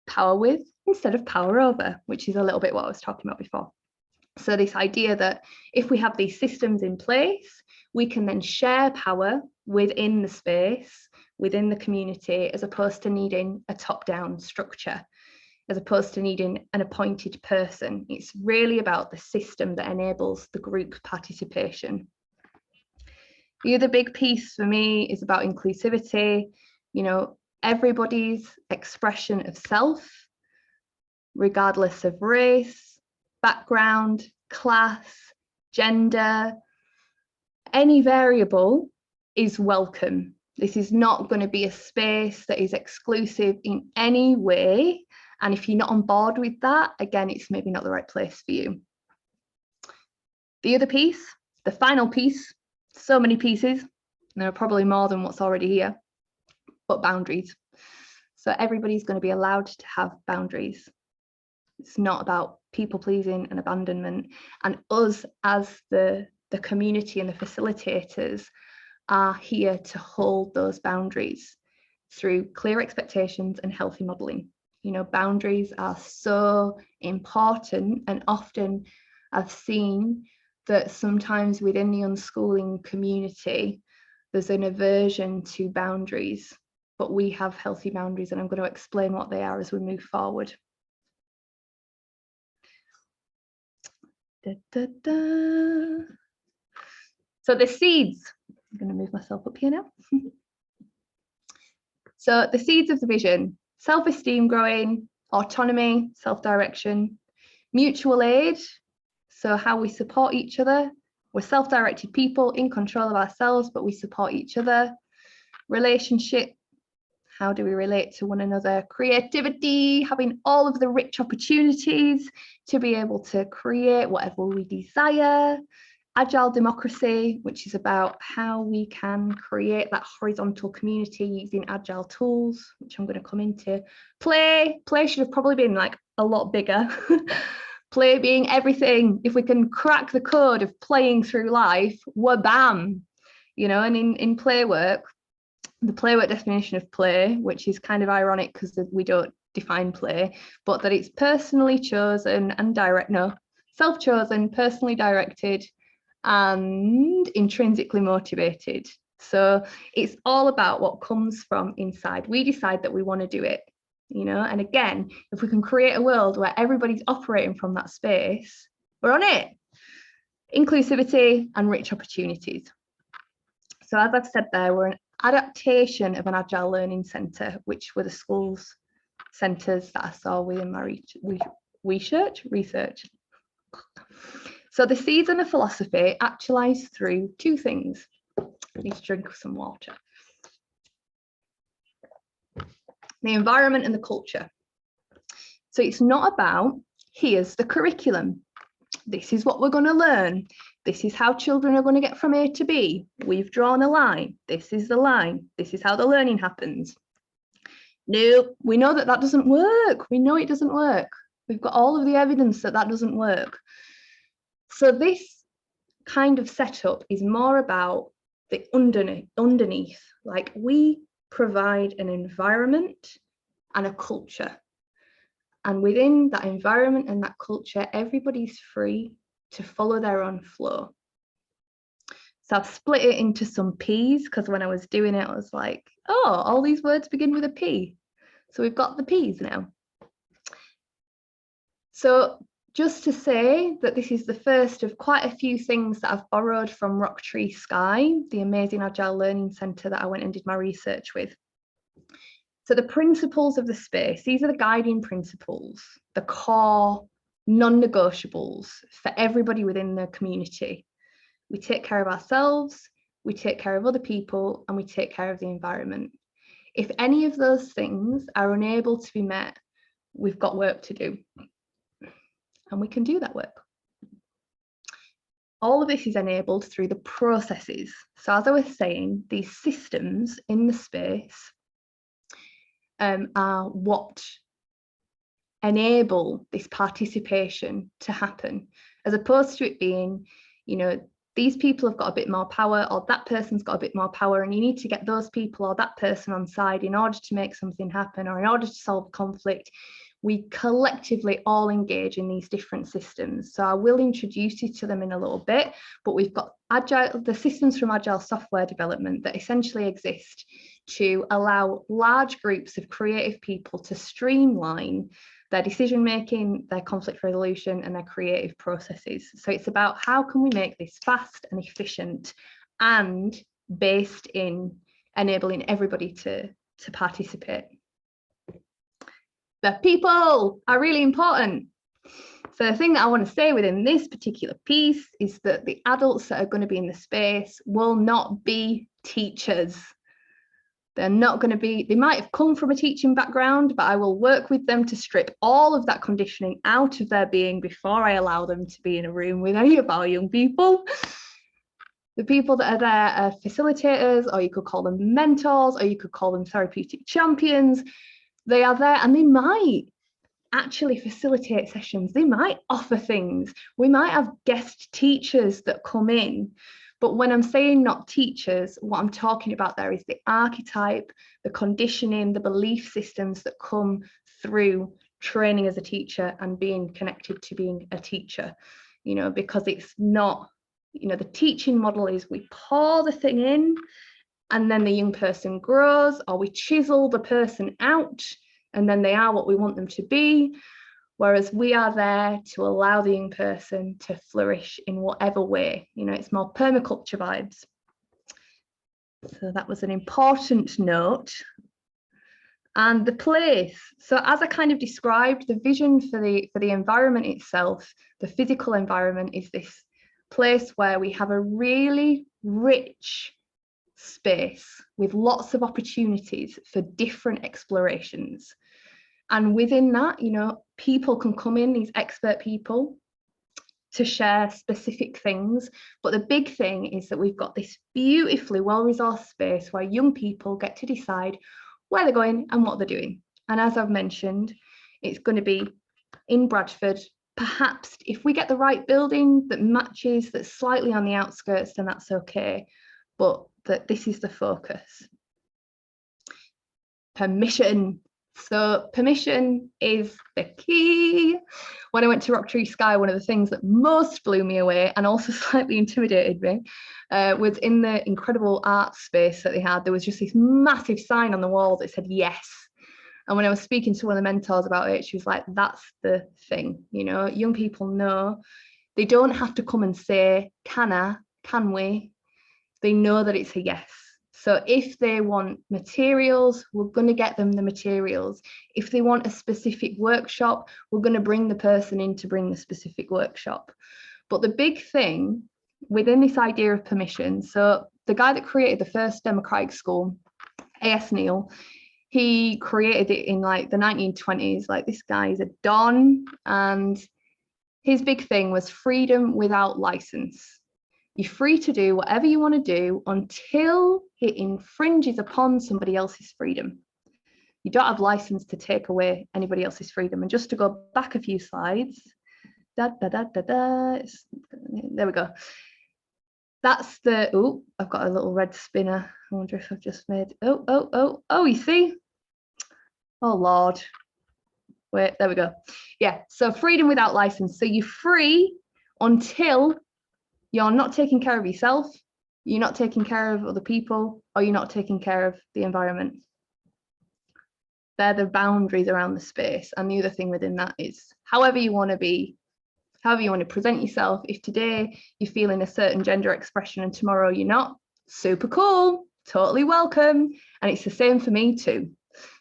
Power with instead of power over, which is a little bit what I was talking about before. So this idea that if we have these systems in place, we can then share power within the space, within the community, as opposed to needing a top-down structure, as opposed to needing an appointed person. It's really about the system that enables the group participation. The other big piece for me is about inclusivity. Everybody's expression of self, regardless of race, background, class, gender, any variable is welcome. This is not going to be a space that is exclusive in any way. And if you're not on board with that, again, it's maybe not the right place for you. The other piece, the final piece, so many pieces, there are probably more than what's already here, but boundaries. So everybody's going to be allowed to have boundaries. It's not about people pleasing and abandonment. And us as the community and the facilitators are here to hold those boundaries through clear expectations and healthy modelling. You know, boundaries are so important, and often I've seen that sometimes within the unschooling community, there's an aversion to boundaries, but we have healthy boundaries, and I'm going to explain what they are as we move forward. So the seeds, I'm going to move myself up here now. So the seeds of the vision: self-esteem growing, autonomy, self-direction, mutual aid, so how we support each other. We're self-directed people in control of ourselves, but we support each other. Relationship, how do we relate to one another? Creativity, having all of the rich opportunities to be able to create whatever we desire. Agile democracy, which is about how we can create that horizontal community using agile tools, which I'm going to come into. Play should have probably been like a lot bigger. Play being everything. If we can crack the code of playing through life, we're bam. You know, and in play work, the play work definition of play, which is kind of ironic because we don't define play, but that it's personally chosen and self-chosen, personally directed, and intrinsically motivated. So it's all about what comes from inside. We decide that we want to do it, you know, and again, if we can create a world where everybody's operating from that space, we're on it. Inclusivity and rich opportunities. So as I've said there, we're an adaptation of an Agile Learning Centre, which were the schools centres that I saw within my research. So the seeds and the philosophy actualise through two things. I need to drink some water. The environment and the culture. So it's not about, here's the curriculum. This is what we're going to learn. This is how children are going to get from A to B. We've drawn a line. This is the line. This is how the learning happens. No, we know that doesn't work. We know it doesn't work. We've got all of the evidence that doesn't work. So this kind of setup is more about the underneath. Like, we provide an environment and a culture. And within that environment and that culture, everybody's free to follow their own flow. So I've split it into some P's, because when I was doing it, I was like, oh, all these words begin with a P. So we've got the P's now. So just to say that this is the first of quite a few things that I've borrowed from Rocktree Sky, the amazing Agile Learning Centre that I went and did my research with. So the principles of the space, these are the guiding principles, the core non-negotiables for everybody within the community. We take care of ourselves, we take care of other people, and we take care of the environment. If any of those things are unable to be met, we've got work to do. And we can do that work. All of this is enabled through the processes. So as I was saying, these systems in the space are what enable this participation to happen, as opposed to it being, you know, these people have got a bit more power, or that person's got a bit more power, and you need to get those people or that person on side in order to make something happen, or in order to solve conflict. We collectively all engage in these different systems. So I will introduce you to them in a little bit, but we've got Agile, the systems from Agile software development that essentially exist to allow large groups of creative people to streamline their decision making, their conflict resolution, and their creative processes. So it's about how can we make this fast and efficient and based in enabling everybody to participate. The people are really important. So the thing that I want to say within this particular piece is that the adults that are going to be in the space will not be teachers. They're not going to be, they might have come from a teaching background, but I will work with them to strip all of that conditioning out of their being before I allow them to be in a room with any of our young people. The people that are there are facilitators, or you could call them mentors, or you could call them therapeutic champions. They are there, and they might actually facilitate sessions. They might offer things. We might have guest teachers that come in. But when I'm saying not teachers, what I'm talking about there is the archetype, the conditioning, the belief systems that come through training as a teacher and being connected to being a teacher, because it's not, the teaching model is we pour the thing in and then the young person grows, or we chisel the person out and then they are what we want them to be. Whereas we are there to allow the young person to flourish in whatever way. It's more permaculture vibes. So that was an important note. And the place. So as I kind of described, the vision for the environment itself, the physical environment, is this place where we have a really rich space with lots of opportunities for different explorations. And within that, people can come in, these expert people, to share specific things. But the big thing is that we've got this beautifully well-resourced space where young people get to decide where they're going and what they're doing. And as I've mentioned, it's going to be in Bradford. Perhaps if we get the right building that matches, that's slightly on the outskirts, then that's okay. But that this is the focus. Permission. So permission is the key. When I went to Rock Tree Sky, one of the things that most blew me away and also slightly intimidated me was in the incredible art space that they had. There was just this massive sign on the wall that said yes. And when I was speaking to one of the mentors about it, she was like, that's the thing. Young people know they don't have to come and say, can we? They know that it's a yes. So if they want materials, we're going to get them the materials. If they want a specific workshop, we're going to bring the person in to bring the specific workshop. But the big thing within this idea of permission, so the guy that created the first democratic school, A.S. Neil, he created it in like the 1920s. Like, this guy is a don, and his big thing was freedom without license. You're free to do whatever you want to do until it infringes upon somebody else's freedom. You don't have license to take away anybody else's freedom. And just to go back a few slides, there we go. That's the, oh, I've got a little red spinner. I wonder if I've just made, oh, you see? Oh, Lord. Wait, there we go. Yeah, so freedom without license. So you're free until you're not taking care of yourself, you're not taking care of other people, or you're not taking care of the environment. They're the boundaries around the space. And the other thing within that is however you want to be, however you want to present yourself. If today you're feeling a certain gender expression and tomorrow you're not, super cool, totally welcome. And it's the same for me too.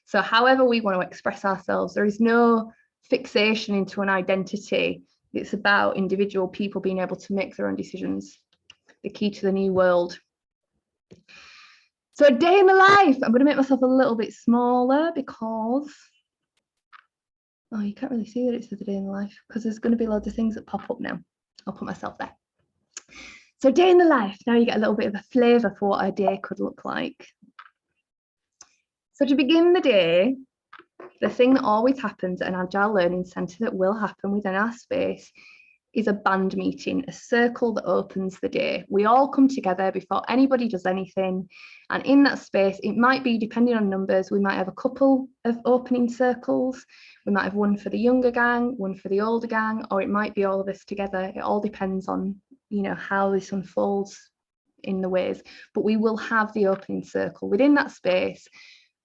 So however we want to express ourselves, there is no fixation into an identity. It's about individual people being able to make their own decisions. The key to the new world. So a day in the life. I'm going to make myself a little bit smaller because, oh, you can't really see that it's a day in the life because there's going to be loads of things that pop up now. I'll put myself there. So day in the life. Now you get a little bit of a flavour for what a day could look like. So to begin the day, the thing that always happens at an Agile Learning Centre that will happen within our space is a band meeting, a circle that opens the day. We all come together before anybody does anything. And in that space, it might be, depending on numbers, we might have a couple of opening circles. We might have one for the younger gang, one for the older gang, or it might be all of us together. It all depends on, how this unfolds in the ways. But we will have the opening circle. Within that space,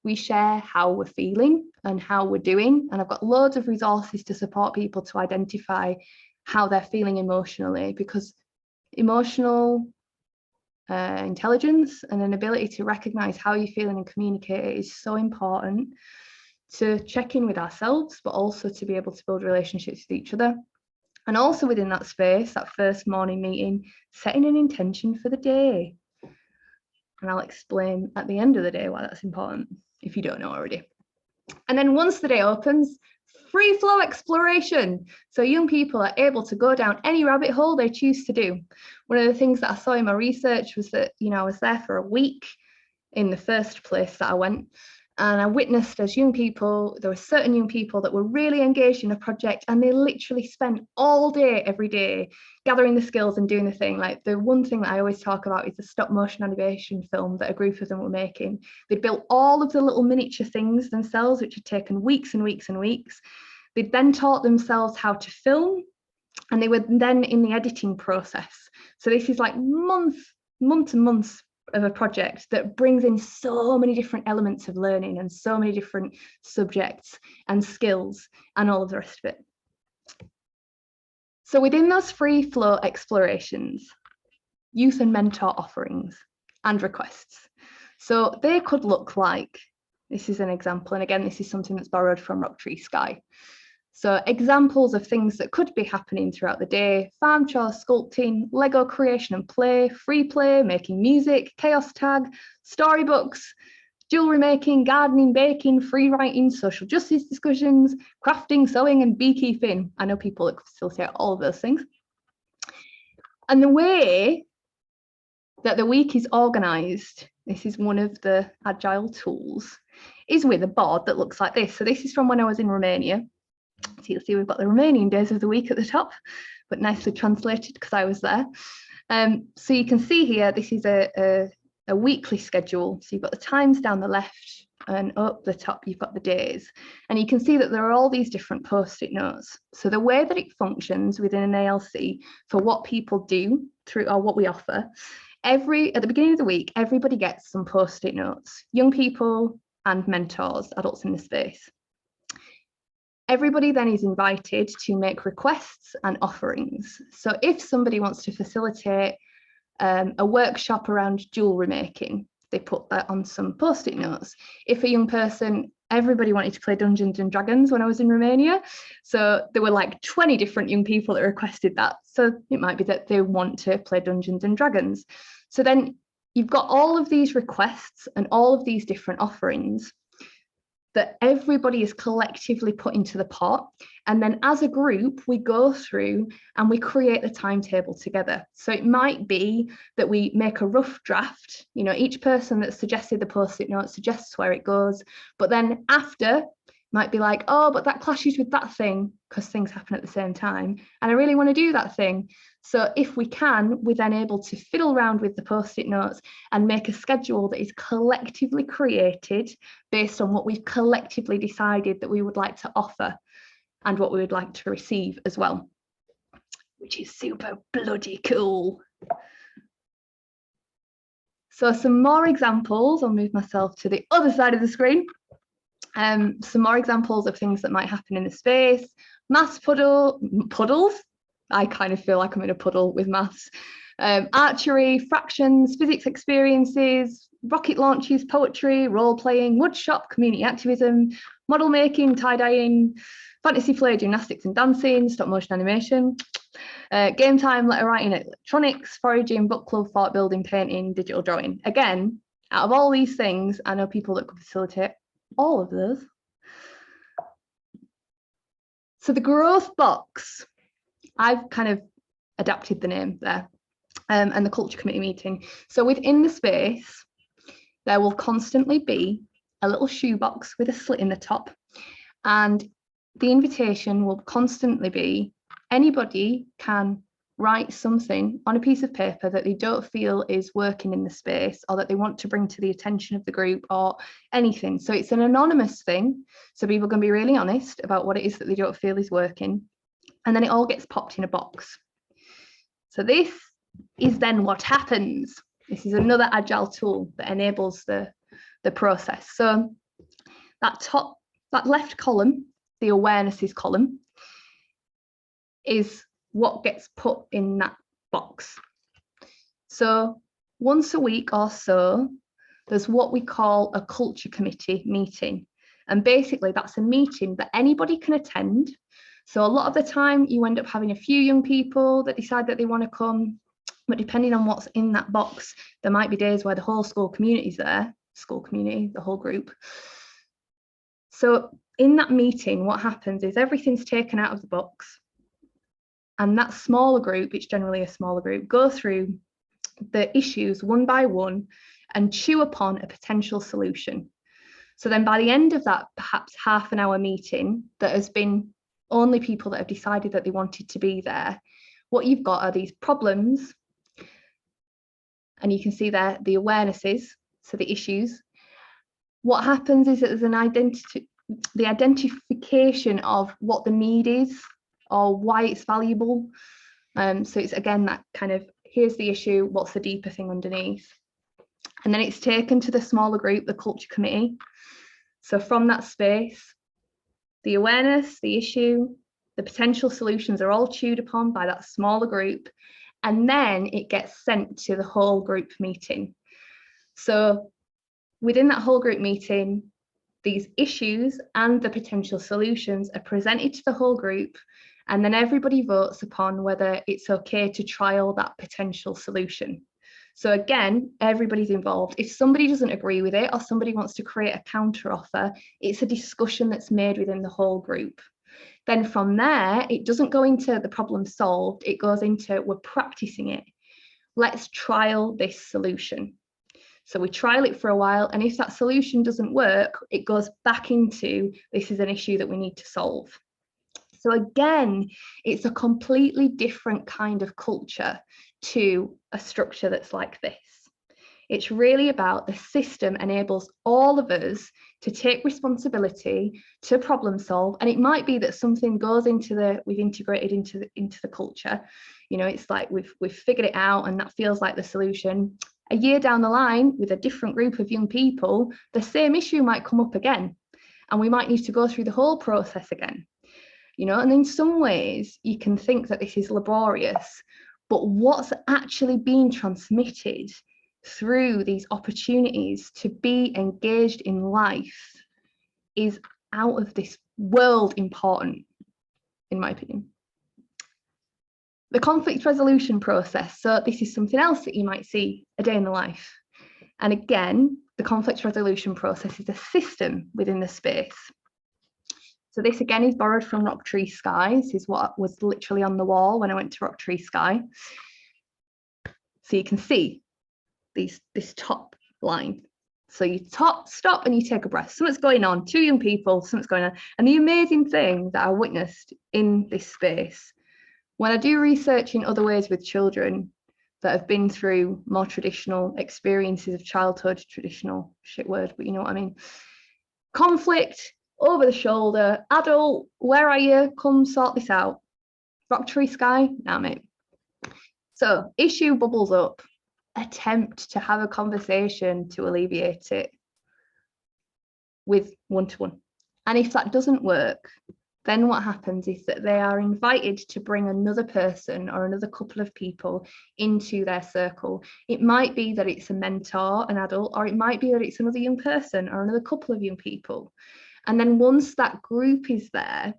we share how we're feeling and how we're doing. And I've got loads of resources to support people to identify how they're feeling emotionally, because emotional intelligence and an ability to recognize how you're feeling and communicate it is so important to check in with ourselves, but also to be able to build relationships with each other. And also within that space, that first morning meeting, setting an intention for the day. And I'll explain at the end of the day why that's important, if you don't know already. And then once the day opens, free flow exploration. So young people are able to go down any rabbit hole they choose to do. One of the things that I saw in my research was that, I was there for a week in the first place that I went. And I witnessed as young people, there were certain young people that were really engaged in a project, and they literally spent all day, every day, gathering the skills and doing the thing. Like the one thing that I always talk about is the stop motion animation film that a group of them were making. They'd built all of the little miniature things themselves, which had taken weeks and weeks and weeks. They'd then taught themselves how to film, and they were then in the editing process. So this is like months and months of a project that brings in so many different elements of learning and so many different subjects and skills and all of the rest of it. So within those free flow explorations, youth and mentor offerings and requests. So they could look like, this is an example, and again, this is something that's borrowed from Rock Tree Sky. So examples of things that could be happening throughout the day: farm chores, sculpting, Lego creation and play, free play, making music, chaos tag, storybooks, jewellery making, gardening, baking, free writing, social justice discussions, crafting, sewing and beekeeping. I know people that facilitate all of those things. And the way that the week is organised, this is one of the Agile tools, is with a board that looks like this. So this is from when I was in Romania. So you'll see we've got the Romanian days of the week at the top, but nicely translated because I was there. So you can see here, this is a weekly schedule. So you've got the times down the left, and up the top you've got the days. And you can see that there are all these different post-it notes. So the way that it functions within an ALC for what people do through, or what we offer, at the beginning of the week, everybody gets some post-it notes, young people and mentors, adults in the space. Everybody then is invited to make requests and offerings. So if somebody wants to facilitate a workshop around jewellery making, they put that on some post-it notes. If a young person, everybody wanted to play Dungeons and Dragons when I was in Romania. So there were like 20 different young people that requested that. So it might be that they want to play Dungeons and Dragons. So then you've got all of these requests and all of these different offerings that everybody is collectively put into the pot. And then as a group, we go through and we create the timetable together. So it might be that we make a rough draft, you know, each person that suggested the post-it note suggests where it goes, but then after might be like, oh, but that clashes with that thing because things happen at the same time. And I really want to do that thing. So if we can, we're then able to fiddle around with the post-it notes and make a schedule that is collectively created based on what we've collectively decided that we would like to offer and what we would like to receive as well, which is super bloody cool. So some more examples, I'll move myself to the other side of the screen. Some more examples of things that might happen in the space. Maths puddles. I kind of feel like I'm in a puddle with maths. Archery, fractions, physics experiences, rocket launches, poetry, role playing, wood shop, community activism, model making, tie-dyeing, fantasy play, gymnastics and dancing, stop motion animation, game time, letter writing, electronics, foraging, book club, fort building, painting, digital drawing. Again, out of all these things, I know people that could facilitate all of those. So the growth box, I've kind of adapted the name there, and the culture committee meeting. So within the space, there will constantly be a little shoebox with a slit in the top, and the invitation will constantly be anybody can write something on a piece of paper that they don't feel is working in the space or that they want to bring to the attention of the group or anything. So it's an anonymous thing. So people are going to be really honest about what it is that they don't feel is working. And then it all gets popped in a box. So this is then what happens. This is another Agile tool that enables the process. So that left column, the awarenesses column, is what gets put in that box. So once a week or so, there's what we call a culture committee meeting. And basically that's a meeting that anybody can attend. So a lot of the time you end up having a few young people that decide that they want to come, but depending on what's in that box, there might be days where the whole school community is there, the whole group. So in that meeting, what happens is everything's taken out of the box. And that smaller group, it's generally a smaller group, go through the issues one by one and chew upon a potential solution. So then by the end of that, perhaps half an hour meeting, that has been only people that have decided that they wanted to be there, what you've got are these problems. And you can see there the awarenesses, so the issues. What happens is that there's the identification of what the need is or why it's valuable. So it's again that kind of, here's the issue, what's the deeper thing underneath? And then it's taken to the smaller group, the culture committee. So from that space, the awareness, the issue, the potential solutions are all chewed upon by that smaller group. And then it gets sent to the whole group meeting. So within that whole group meeting, these issues and the potential solutions are presented to the whole group, and then everybody votes upon whether it's okay to trial that potential solution. So again, everybody's involved. If somebody doesn't agree with it or somebody wants to create a counter offer, it's a discussion that's made within the whole group. Then from there, it doesn't go into the problem solved, it goes into we're practicing it. Let's trial this solution. So we trial it for a while, and if that solution doesn't work, it goes back into this is an issue that we need to solve. So again, it's a completely different kind of culture to a structure that's like this. It's really about the system enables all of us to take responsibility, to problem solve. And it might be that something goes into we've integrated into the culture. You know, it's like we've figured it out and that feels like the solution. A year down the line with a different group of young people, the same issue might come up again. And we might need to go through the whole process again. You know, and in some ways you can think that this is laborious, but what's actually being transmitted through these opportunities to be engaged in life is out of this world important, in my opinion. The conflict resolution process. So this is something else that you might see a day in the life. And again, the conflict resolution process is a system within the space. So this again is borrowed from Rock Tree Sky. This is what was literally on the wall when I went to Rock Tree Sky. So you can see this top line. So you stop and you take a breath. Something's going on, two young people, something's going on. And the amazing thing that I witnessed in this space, when I do research in other ways with children that have been through more traditional experiences of childhood, traditional shit word, but you know what I mean. Conflict, over the shoulder, adult, where are you? Come sort this out. Rock Tree Sky? Nah, mate. So issue bubbles up. Attempt to have a conversation to alleviate it with one-to-one. And if that doesn't work, then what happens is that they are invited to bring another person or another couple of people into their circle. It might be that it's a mentor, an adult, or it might be that it's another young person or another couple of young people. And then once that group is there,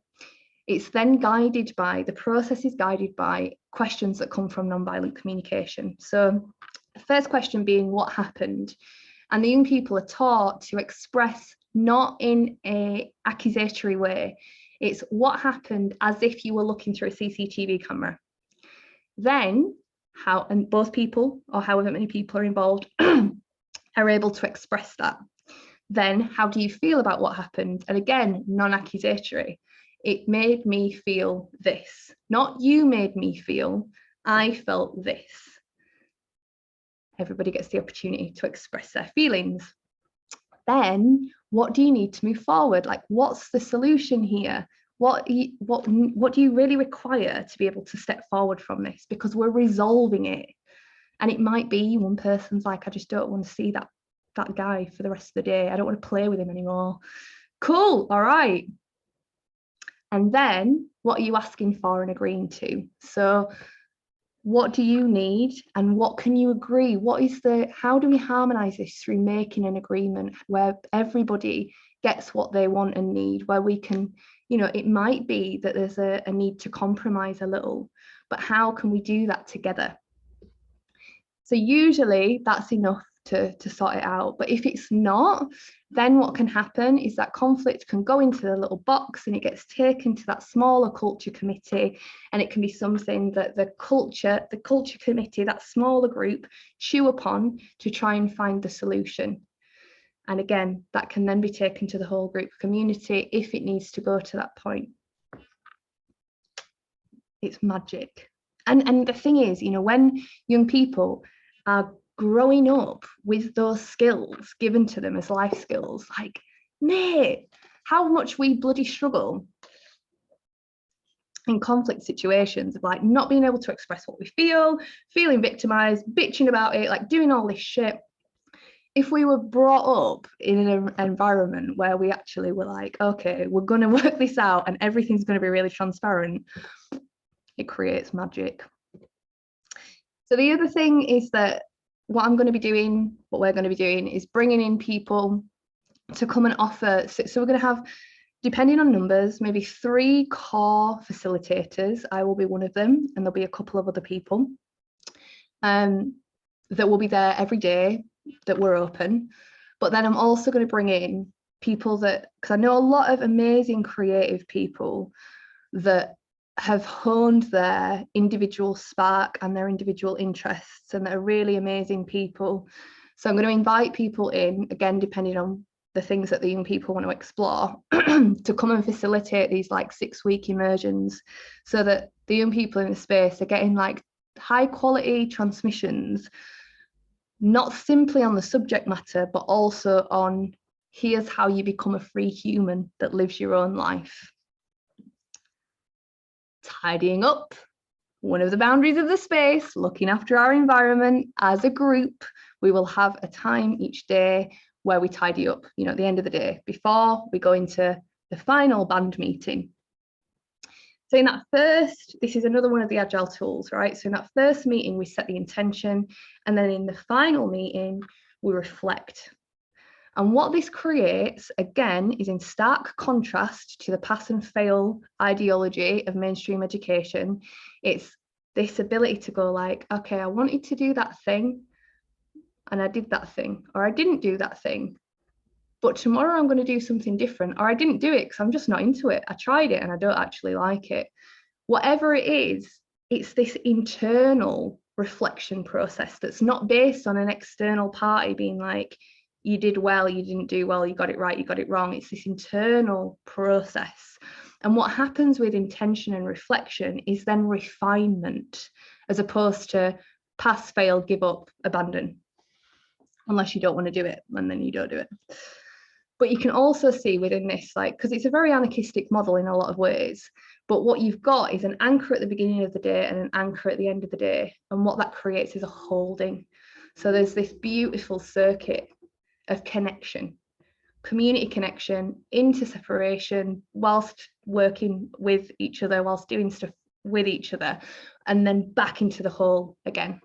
it's then guided by, the process is guided by questions that come from nonviolent communication. So the first question being what happened? And the young people are taught to express not in an accusatory way. It's what happened as if you were looking through a CCTV camera. Then how, and both people or however many people are involved are able to express that. Then how do you feel about what happened? And again, non-accusatory. It made me feel this. Not you made me feel, I felt this. Everybody gets the opportunity to express their feelings. Then what do you need to move forward? Like, what's the solution here? What do you really require to be able to step forward from this? Because we're resolving it. And it might be one person's like, I just don't want to see that guy for the rest of the day. I don't want to play with him anymore. Cool, all right. And then what are you asking for and agreeing to? So what do you need and what can you agree? How do we harmonize this through making an agreement where everybody gets what they want and need, where we can, you know, it might be that there's a need to compromise a little, but how can we do that together? So usually that's enough to sort it out. But if it's not, then what can happen is that conflict can go into the little box and it gets taken to that smaller culture committee, and it can be something that the culture committee, that smaller group, chew upon to try and find the solution. And again, that can then be taken to the whole group community if it needs to go to that point. It's magic. And the thing is, you know, when young people are growing up with those skills given to them as life skills, like, mate, how much we bloody struggle in conflict situations of like not being able to express what we feel, feeling victimized, bitching about it, like doing all this shit. If we were brought up in an environment where we actually were like, okay, we're going to work this out and everything's going to be really transparent, it creates magic. So the other thing is that what we're going to be doing is bringing in people to come and offer. So we're going to have, depending on numbers, maybe 3 core facilitators. I will be one of them, and there'll be a couple of other people that will be there every day that we're open. But then I'm also going to bring in people that, because I know a lot of amazing creative people that have honed their individual spark and their individual interests, and they're really amazing people. So I'm going to invite people in, again, depending on the things that the young people want to explore, to come and facilitate these like 6-week immersions, so that the young people in the space are getting like high quality transmissions, not simply on the subject matter, but also on here's how you become a free human that lives your own life. Tidying up, one of the boundaries of the space, looking after our environment as a group. We will have a time each day where we tidy up, you know, at the end of the day, before we go into the final band meeting. So in that first, this is another one of the Agile tools, right? So in that first meeting, we set the intention, and then in the final meeting, we reflect. And what this creates, again, is in stark contrast to the pass and fail ideology of mainstream education. It's this ability to go like, okay, I wanted to do that thing, and I did that thing, or I didn't do that thing, but tomorrow I'm going to do something different, or I didn't do it because I'm just not into it. I tried it and I don't actually like it. Whatever it is, it's this internal reflection process that's not based on an external party being like, you did well, you didn't do well, you got it right, you got it wrong. It's this internal process. And what happens with intention and reflection is then refinement, as opposed to pass, fail, give up, abandon. Unless you don't want to do it, and then you don't do it. But you can also see within this, like, because it's a very anarchistic model in a lot of ways, but what you've got is an anchor at the beginning of the day and an anchor at the end of the day. And what that creates is a holding. So there's this beautiful circuit of connection, community connection into separation, whilst working with each other, whilst doing stuff with each other, and then back into the whole again.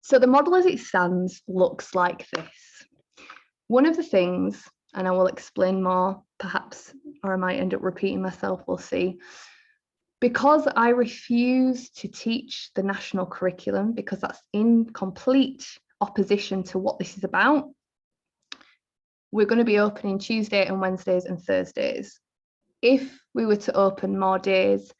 So the model as it stands looks like this. One of the things, and I will explain more perhaps, or I might end up repeating myself, we'll see. Because I refuse to teach the national curriculum, because that's in complete opposition to what this is about, we're going to be opening Tuesday and Wednesdays and Thursdays. If we were to open more days,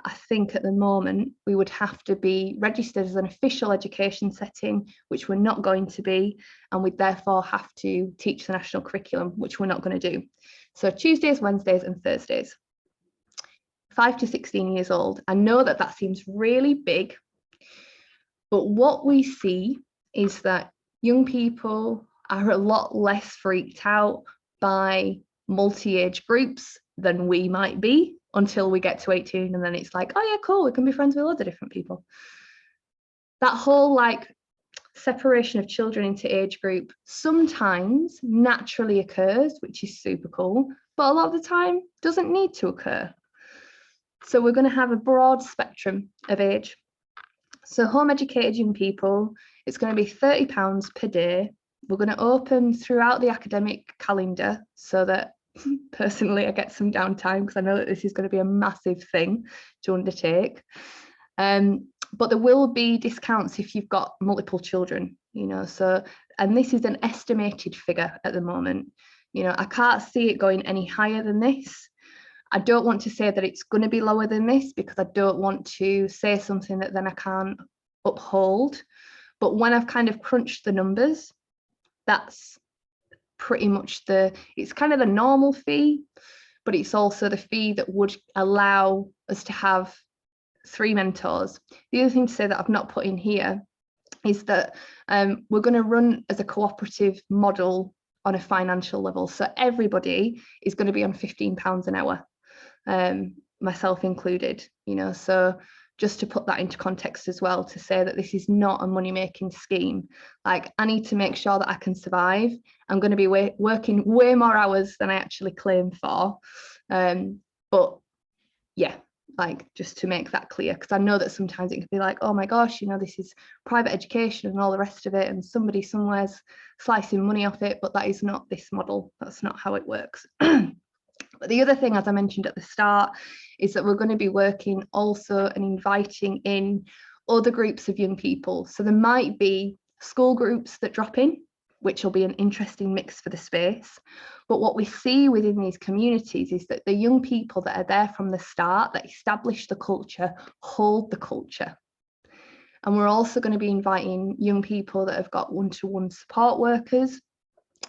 I think at the moment we would have to be registered as an official education setting, which we're not going to be, and we'd therefore have to teach the national curriculum, which we're not going to do. So Tuesdays, Wednesdays and Thursdays. 5 to 16 years old. I know that that seems really big, but what we see is that young people are a lot less freaked out by multi-age groups than we might be, until we get to 18, and then it's like, oh yeah, cool, we can be friends with loads of different people. That whole like separation of children into age group sometimes naturally occurs, which is super cool, but a lot of the time doesn't need to occur. So we're going to have a broad spectrum of age. So home educated young people, it's going to be £30 per day. We're going to open throughout the academic calendar so that personally I get some downtime, because I know that this is going to be a massive thing to undertake. But there will be discounts if you've got multiple children, you know, so, and this is an estimated figure at the moment. You know, I can't see it going any higher than this. I don't want to say that it's going to be lower than this, because I don't want to say something that then I can't uphold. But when I've kind of crunched the numbers, that's pretty much it's kind of the normal fee, but it's also the fee that would allow us to have 3 mentors. The other thing to say that I've not put in here is that we're going to run as a cooperative model on a financial level. So everybody is going to be on £15 an hour, myself included, you know, so just to put that into context as well, to say that this is not a money-making scheme. Like, I need to make sure that I can survive. I'm going to be working way more hours than I actually claim for. But yeah, like, just to make that clear, because I know that sometimes it can be like, oh my gosh, you know, this is private education and all the rest of it, and somebody somewhere's slicing money off it, but that is not this model. That's not how it works. But the other thing, as I mentioned at the start, is that we're going to be working also and inviting in other groups of young people. So there might be school groups that drop in, which will be an interesting mix for the space. But what we see within these communities is that the young people that are there from the start, that establish the culture, hold the culture. And we're also going to be inviting young people that have got one-to-one support workers,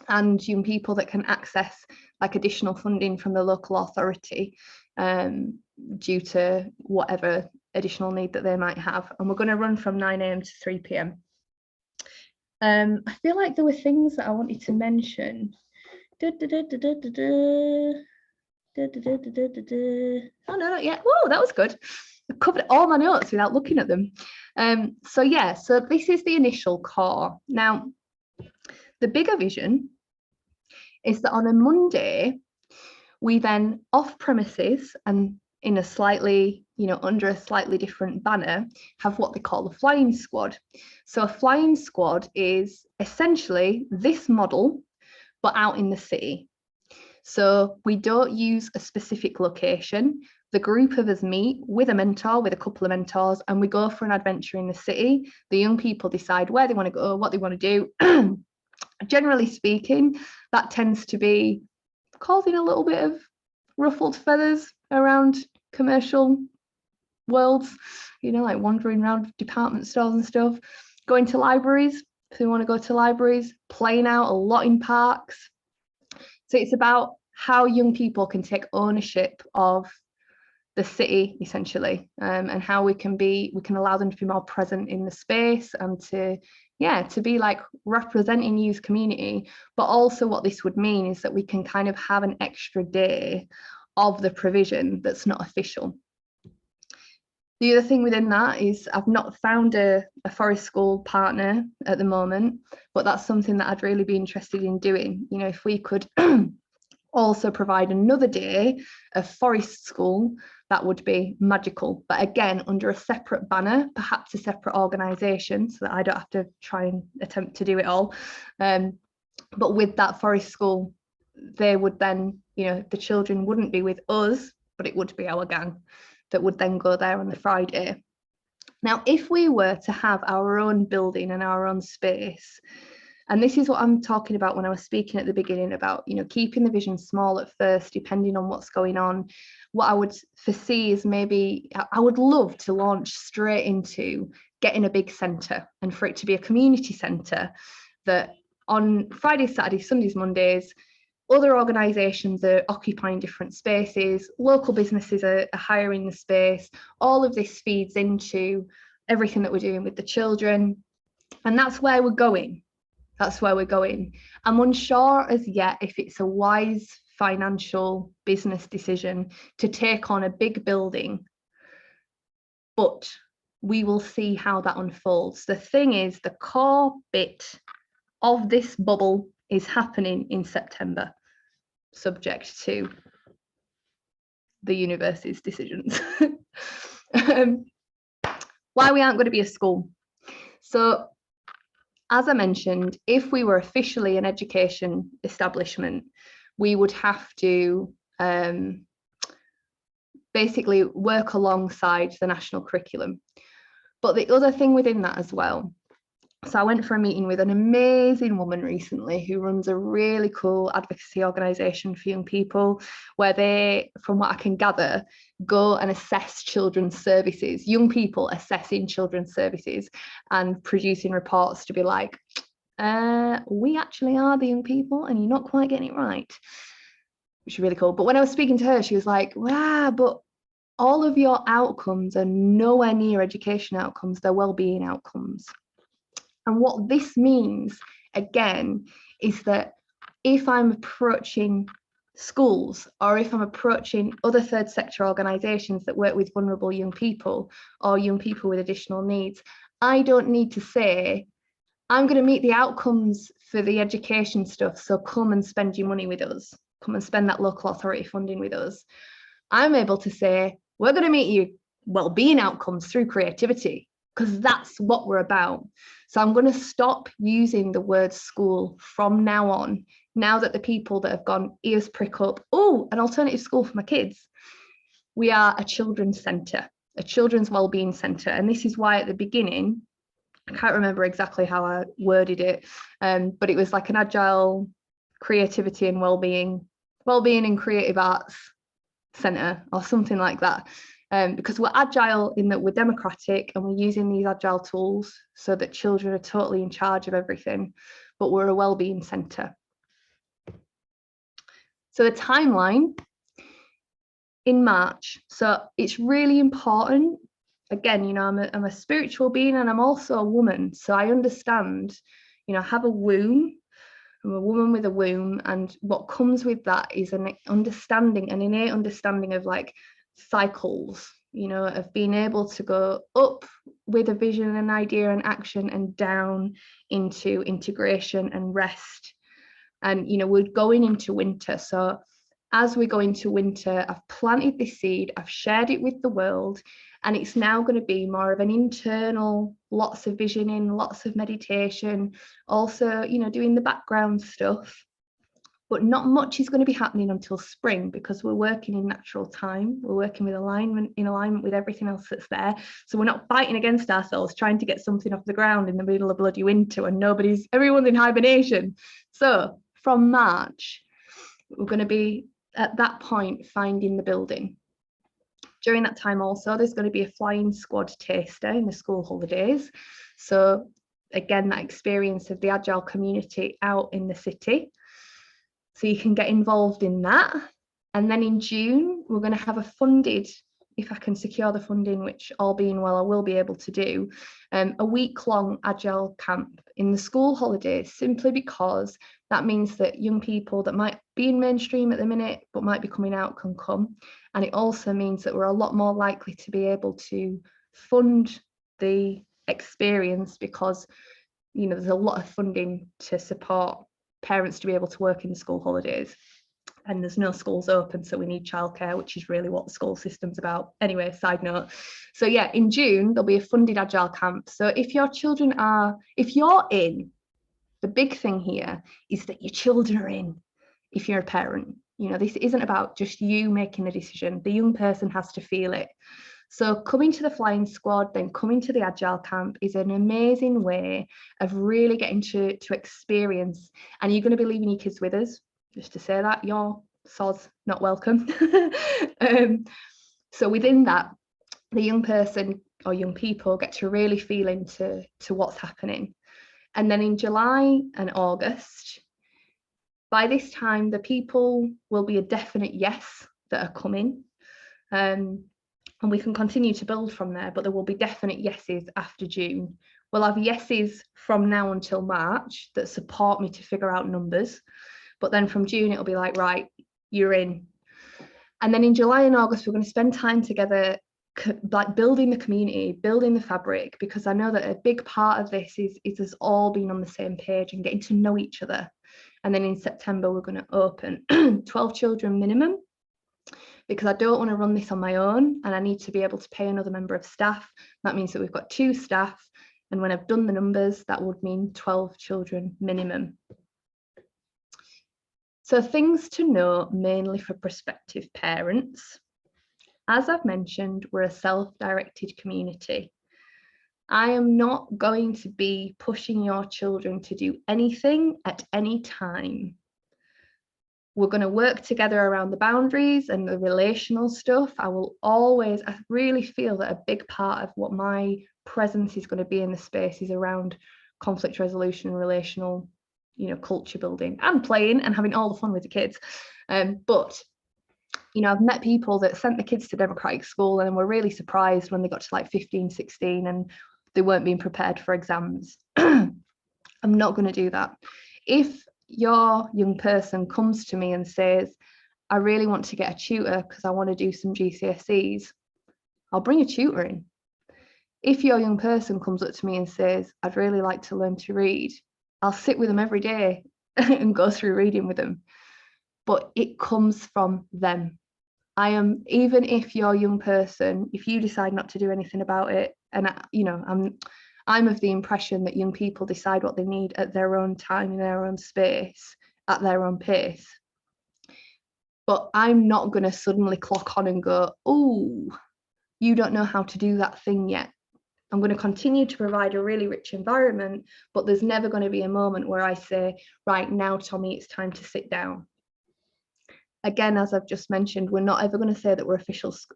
and young people that can access like additional funding from the local authority due to whatever additional need that they might have. And we're going to run from 9 AM to 3 PM. I feel like there were things that I wanted to mention. Oh no, not yet. Whoa, that was good. I covered all my notes without looking at them. So yeah, so this is the initial core. Now, the bigger vision is that on a Monday, we then off premises and in a slightly, you know, under a slightly different banner, have what they call the flying squad. So a flying squad is essentially this model, but out in the city. So we don't use a specific location. The group of us meet with a mentor, with a couple of mentors, and we go for an adventure in the city. The young people decide where they want to go, what they want to do. Generally speaking, that tends to be causing a little bit of ruffled feathers around commercial worlds, you know, like wandering around department stores and stuff, going to libraries, if they want to go to libraries, playing out a lot in parks. So it's about how young people can take ownership of the city, essentially, and how we can allow them to be more present in the space and to be like representing youth community. But also what this would mean is that we can kind of have an extra day of the provision that's not official. The other thing within that is I've not found a forest school partner at the moment, but that's something that I'd really be interested in doing. You know, if we could also provide another day of forest school, that would be magical. But again, under a separate banner, perhaps a separate organisation, so that I don't have to try and attempt to do it all. But with that forest school, they would then, you know, the children wouldn't be with us, but it would be our gang that would then go there on the Friday. Now, if we were to have our own building and our own space, and this is what I'm talking about when I was speaking at the beginning about, you know, keeping the vision small at first, depending on what's going on. What I would foresee is maybe I would love to launch straight into getting a big centre, and for it to be a community centre that on Fridays, Saturdays, Sundays, Mondays, other organisations are occupying different spaces, local businesses are hiring the space. All of this feeds into everything that we're doing with the children. And that's where we're going. That's where we're going. I'm unsure as yet if it's a wise financial business decision to take on a big building, but we will see how that unfolds. The thing is, the core bit of this bubble is happening in September, subject to the university's decisions. Why we aren't going to be a school. So, as I mentioned, if we were officially an education establishment, we would have to basically work alongside the national curriculum. But the other thing within that as well, so I went for a meeting with an amazing woman recently who runs a really cool advocacy organisation for young people, where they, from what I can gather, go and assess children's services, young people assessing children's services and producing reports to be like, We actually are the young people and you're not quite getting it right, which is really cool. But when I was speaking to her, she was like, wow, but all of your outcomes are nowhere near education outcomes, they're well-being outcomes. And what this means, again, is that if I'm approaching schools or if I'm approaching other third sector organisations that work with vulnerable young people or young people with additional needs, I don't need to say, I'm going to meet the outcomes for the education stuff, so come and spend your money with us, come and spend that local authority funding with us. I'm able to say, we're going to meet your well-being outcomes through creativity, because that's what we're about. So I'm going to stop using the word school from now on, now that the people that have gone ears prick up, oh, an alternative school for my kids. We are a children's centre, a children's wellbeing centre. And this is why at the beginning, I can't remember exactly how I worded it, but it was like an agile creativity and wellbeing and creative arts centre or something like that. Because we're agile in that we're democratic and we're using these agile tools so that children are totally in charge of everything, but we're a wellbeing centre. So the timeline in March. So it's really important. Again, you know, I'm a spiritual being and I'm also a woman. So I understand, you know, I have a womb. I'm a woman with a womb, and what comes with that is an understanding, an innate understanding of like cycles, you know, of being able to go up with a vision and idea and action and down into integration and rest. And, you know, we're going into winter. So as we go into winter, I've planted this seed, I've shared it with the world, and it's now going to be more of an internal, lots of visioning, lots of meditation, also, you know, doing the background stuff. But not much is going to be happening until spring, because we're working in natural time. We're working with alignment with everything else that's there. So we're not fighting against ourselves, trying to get something off the ground in the middle of bloody winter when everyone's in hibernation. So from March, we're going to be at that point finding the building. During that time also, there's going to be a flying squad taster in the school holidays. So again, that experience of the Agile community out in the city. So you can get involved in that. And then in June, we're going to have a funded, if I can secure the funding, which all being well, I will be able to do, a week-long Agile camp in the school holidays, simply because that means that young people that might be in mainstream at the minute, but might be coming out, can come. And it also means that we're a lot more likely to be able to fund the experience, because, you know, there's a lot of funding to support parents to be able to work in the school holidays. And there's no schools open, so we need childcare, which is really what the school system's about. Anyway, side note. So yeah, in June, there'll be a funded Agile camp. So if you're in, the big thing here is that your children are in, if you're a parent. You know, this isn't about just you making the decision. The young person has to feel it. So coming to the flying squad, then coming to the Agile camp is an amazing way of really getting to experience. And you're going to be leaving your kids with us, just to say that, you're sods not welcome. So within that, the young person or young people get to really feel into what's happening. And then in July and August, by this time, the people will be a definite yes that are coming. And we can continue to build from there, but there will be definite yeses after June. We'll have yeses from now until March that support me to figure out numbers. But then from June, it'll be like, right, you're in. And then in July and August, we're going to spend time together, like building the community, building the fabric, because I know that a big part of this is us all being on the same page and getting to know each other. And then in September, we're going to open 12 children minimum, because I don't want to run this on my own and I need to be able to pay another member of staff. That means that we've got 2 staff. And when I've done the numbers, that would mean 12 children minimum. So things to know, mainly for prospective parents. As I've mentioned, we're a self-directed community. I am not going to be pushing your children to do anything at any time. We're going to work together around the boundaries and the relational stuff. I really feel that a big part of what my presence is going to be in the space is around conflict resolution, relational, culture building, and playing and having all the fun with the kids. But I've met people that sent the kids to democratic school and were really surprised when they got to like 15, 16 and they weren't being prepared for exams. I'm not going to do that. If your young person comes to me and says, I really want to get a tutor because I want to do some GCSEs, I'll bring a tutor in. If your young person comes up to me and says, I'd really like to learn to read, I'll sit with them every day and go through reading with them. But it comes from them. Even if your young person, if you decide not to do anything about it, and I'm of the impression that young people decide what they need at their own time, in their own space, at their own pace. But I'm not going to suddenly clock on and go, oh, you don't know how to do that thing yet. I'm going to continue to provide a really rich environment, but there's never going to be a moment where I say, right now, Tommy, it's time to sit down. Again, as I've just mentioned, we're not ever going to say that we're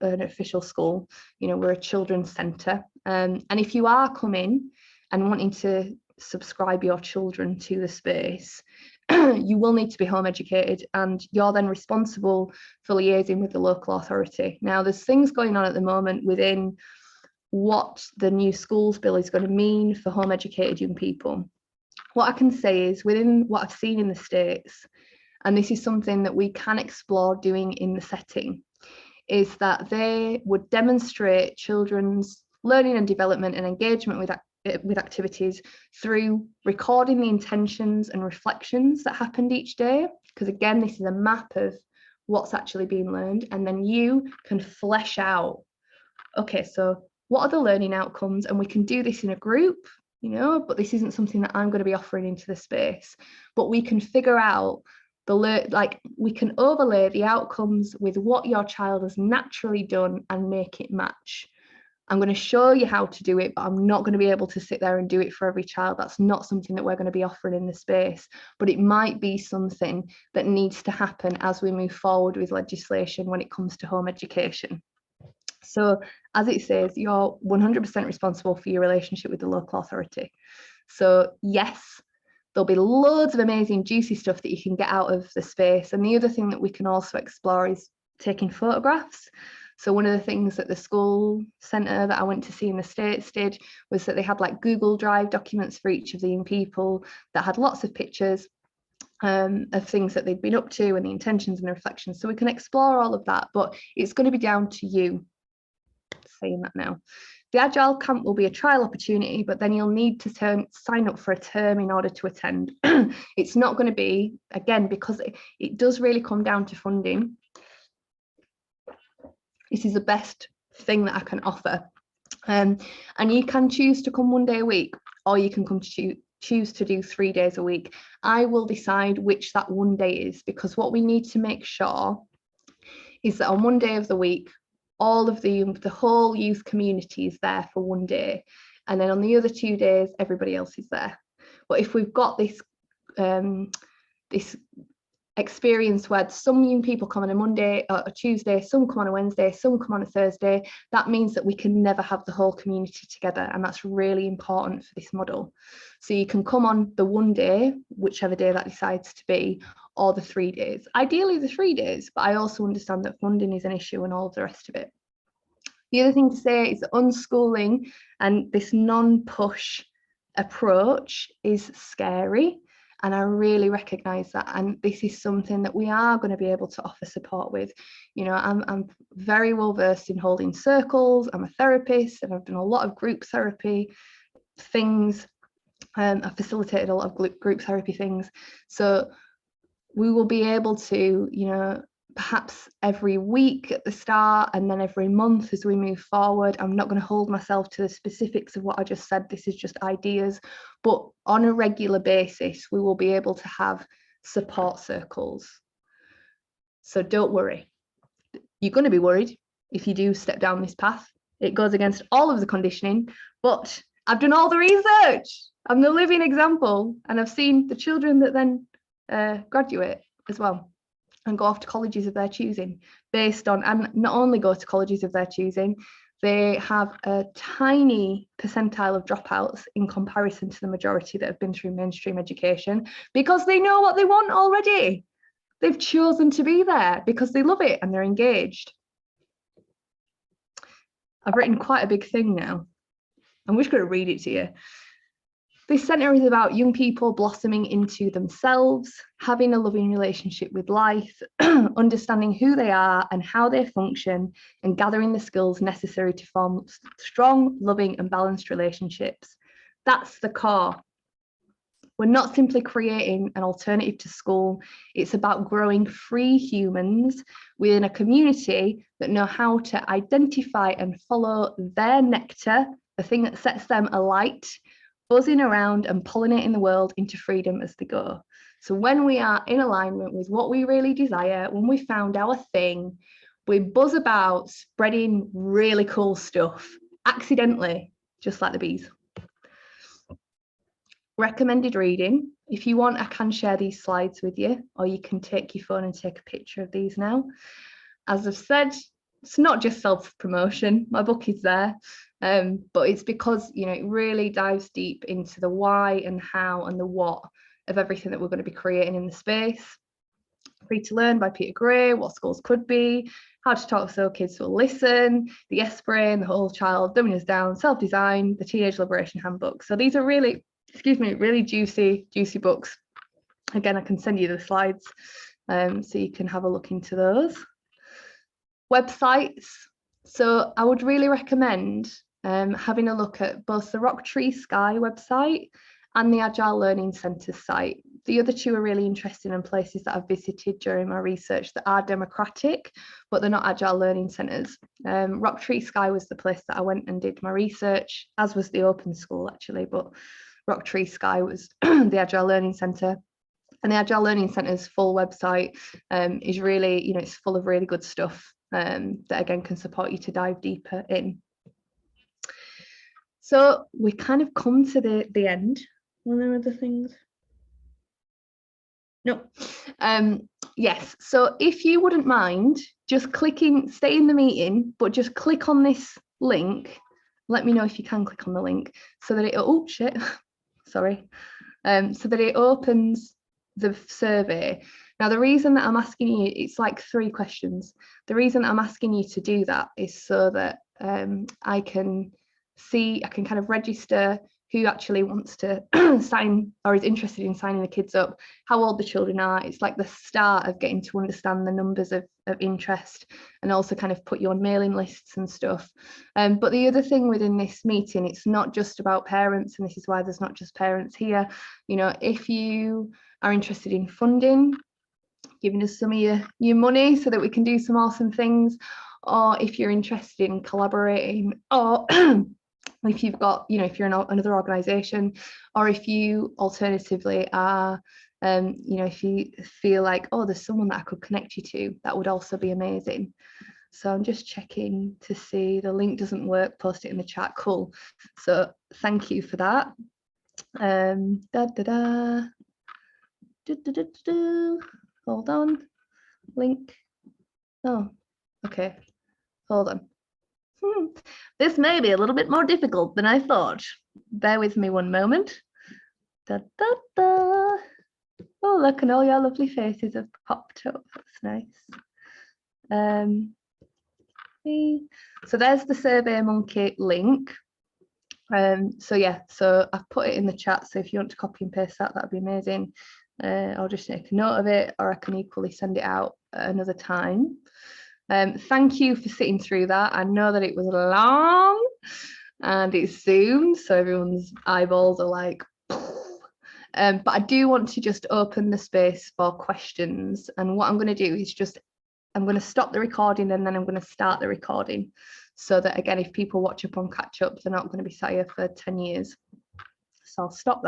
an official school. We're a children's centre. And if you are coming and wanting to subscribe your children to the space, you will need to be home educated, and you're then responsible for liaising with the local authority. Now, there's things going on at the moment within what the new schools bill is going to mean for home educated young people. What I can say is, within what I've seen in the States, and this is something that we can explore doing in the setting, is that they would demonstrate children's learning and development and engagement with activities through recording the intentions and reflections that happened each day, because again, this is a map of what's actually being learned, and then you can flesh out, okay, so what are the learning outcomes? And we can do this in a group, but this isn't something that I'm going to be offering into the space, but we can figure out we can overlay the outcomes with what your child has naturally done and make it match. I'm going to show you how to do it, but I'm not going to be able to sit there and do it for every child. That's not something that we're going to be offering in the space, but it might be something that needs to happen as we move forward with legislation when it comes to home education. So as it says, you're 100% responsible for your relationship with the local authority. So yes, there'll be loads of amazing juicy stuff that you can get out of the space. And the other thing that we can also explore is taking photographs. So one of the things that the school centre that I went to see in the States did was that they had like Google Drive documents for each of the young people that had lots of pictures of things that they'd been up to and the intentions and the reflections. So we can explore all of that, but it's going to be down to you. Saying that now. The Agile camp will be a trial opportunity, but then you'll need to sign up for a term in order to attend. It's not going to be, again, because it does really come down to funding. This is the best thing that I can offer. And you can choose to come one day a week, or you can come to choose to do 3 days a week. I will decide which that one day is, because what we need to make sure is that on one day of the week, all of the whole youth community is there for one day, and then on the other 2 days everybody else is there. But if we've got this this experience where some young people come on a Monday or a Tuesday, some come on a Wednesday, some come on a Thursday, that means that we can never have the whole community together, and that's really important for this model. So you can come on the one day, whichever day that decides to be, or the 3 days, ideally the 3 days, but I also understand that funding is an issue and all of the rest of it. The other thing to say is that unschooling and this non-push approach is scary, and I really recognise that, and this is something that we are going to be able to offer support with. I'm very well versed in holding circles. I'm a therapist and I've done a lot of group therapy things. I've facilitated a lot of group therapy things, so we will be able to, perhaps every week at the start and then every month as we move forward. I'm not going to hold myself to the specifics of what I just said. This is just ideas, but on a regular basis, we will be able to have support circles. So don't worry. You're going to be worried if you do step down this path. It goes against all of the conditioning, but I've done all the research. I'm the living example, and I've seen the children that then graduate as well and go off to colleges of their choosing based on, and not only go to colleges of their choosing, They have a tiny percentile of dropouts in comparison to the majority that have been through mainstream education, because they know what they want already. They've chosen to be there because they love it and they're engaged. I've written quite a big thing now. I'm just going to read it to you. This centre is about young people blossoming into themselves, having a loving relationship with life, understanding who they are and how they function, and gathering the skills necessary to form strong, loving and balanced relationships. That's the core. We're not simply creating an alternative to school. It's about growing free humans within a community that know how to identify and follow their nectar, the thing that sets them alight, buzzing around and pollinating the world into freedom as they go. So when we are in alignment with what we really desire, when we found our thing, we buzz about spreading really cool stuff, accidentally, just like the bees. Recommended reading. If you want, I can share these slides with you, or you can take your phone and take a picture of these now. As I've said, it's not just self-promotion. My book is there, but it's because, you know, it really dives deep into the why and how and the what of everything that we're going to be creating in the space. Free to Learn by Peter Gray, What Schools Could Be, How to Talk So Kids Will Listen, The Yes Brain, The Whole Child, Dumbing Us Down, Self-Design, The Teenage Liberation Handbook. So these are really, really juicy books. Again, I can send you the slides so you can have a look into those. Websites. So I would really recommend having a look at both the Rock Tree Sky website and the Agile Learning Centre site. The other two are really interesting and places that I've visited during my research that are democratic, but they're not Agile Learning Centres. Rock Tree Sky was the place that I went and did my research, as was the Open School actually, but Rock Tree Sky was the Agile Learning Centre. And the Agile Learning Centre's full website is really, you know, it's full of really good stuff that again can support you to dive deeper in. So we kind of come to the end. Were there other things? No. Yes, so if you wouldn't mind just clicking, stay in the meeting, but just click on this link. Let me know if you can click on the link so that it, oh shit, sorry, so that it opens the survey. Now, the reason that I'm asking you, it's like 3 questions. The reason that I'm asking you to do that is so that I can kind of register who actually wants to sign or is interested in signing the kids up, how old the children are. It's like the start of getting to understand the numbers of interest, and also kind of put you on mailing lists and stuff. But the other thing within this meeting, it's not just about parents, and this is why there's not just parents here. You know, if you are interested in funding, giving us some of your money so that we can do some awesome things, or if you're interested in collaborating, or if you've got, you know, if you're in another organisation, or if you alternatively are, you know, if you feel like, oh, there's someone that I could connect you to, that would also be amazing. So I'm just checking to see the link doesn't work, post it in the chat. Cool. So thank you for that. Hold on, link. Oh, okay, hold on. This may be a little bit more difficult than I thought. Bear with me one moment. Da, da, da. Oh, look, and all your lovely faces have popped up. That's nice. So there's the SurveyMonkey link. So yeah, so I've put it in the chat. So if you want to copy and paste that, that'd be amazing. I'll just make a note of it, or I can equally send it out at another time. Thank you for sitting through that. I know that it was long and it's Zoom, so everyone's eyeballs are like, but I do want to just open the space for questions. And what I'm going to do is just, I'm going to stop the recording and then I'm going to start the recording, so that again, if people watch up on catch up, they're not going to be sat here for 10 years. So I'll stop that.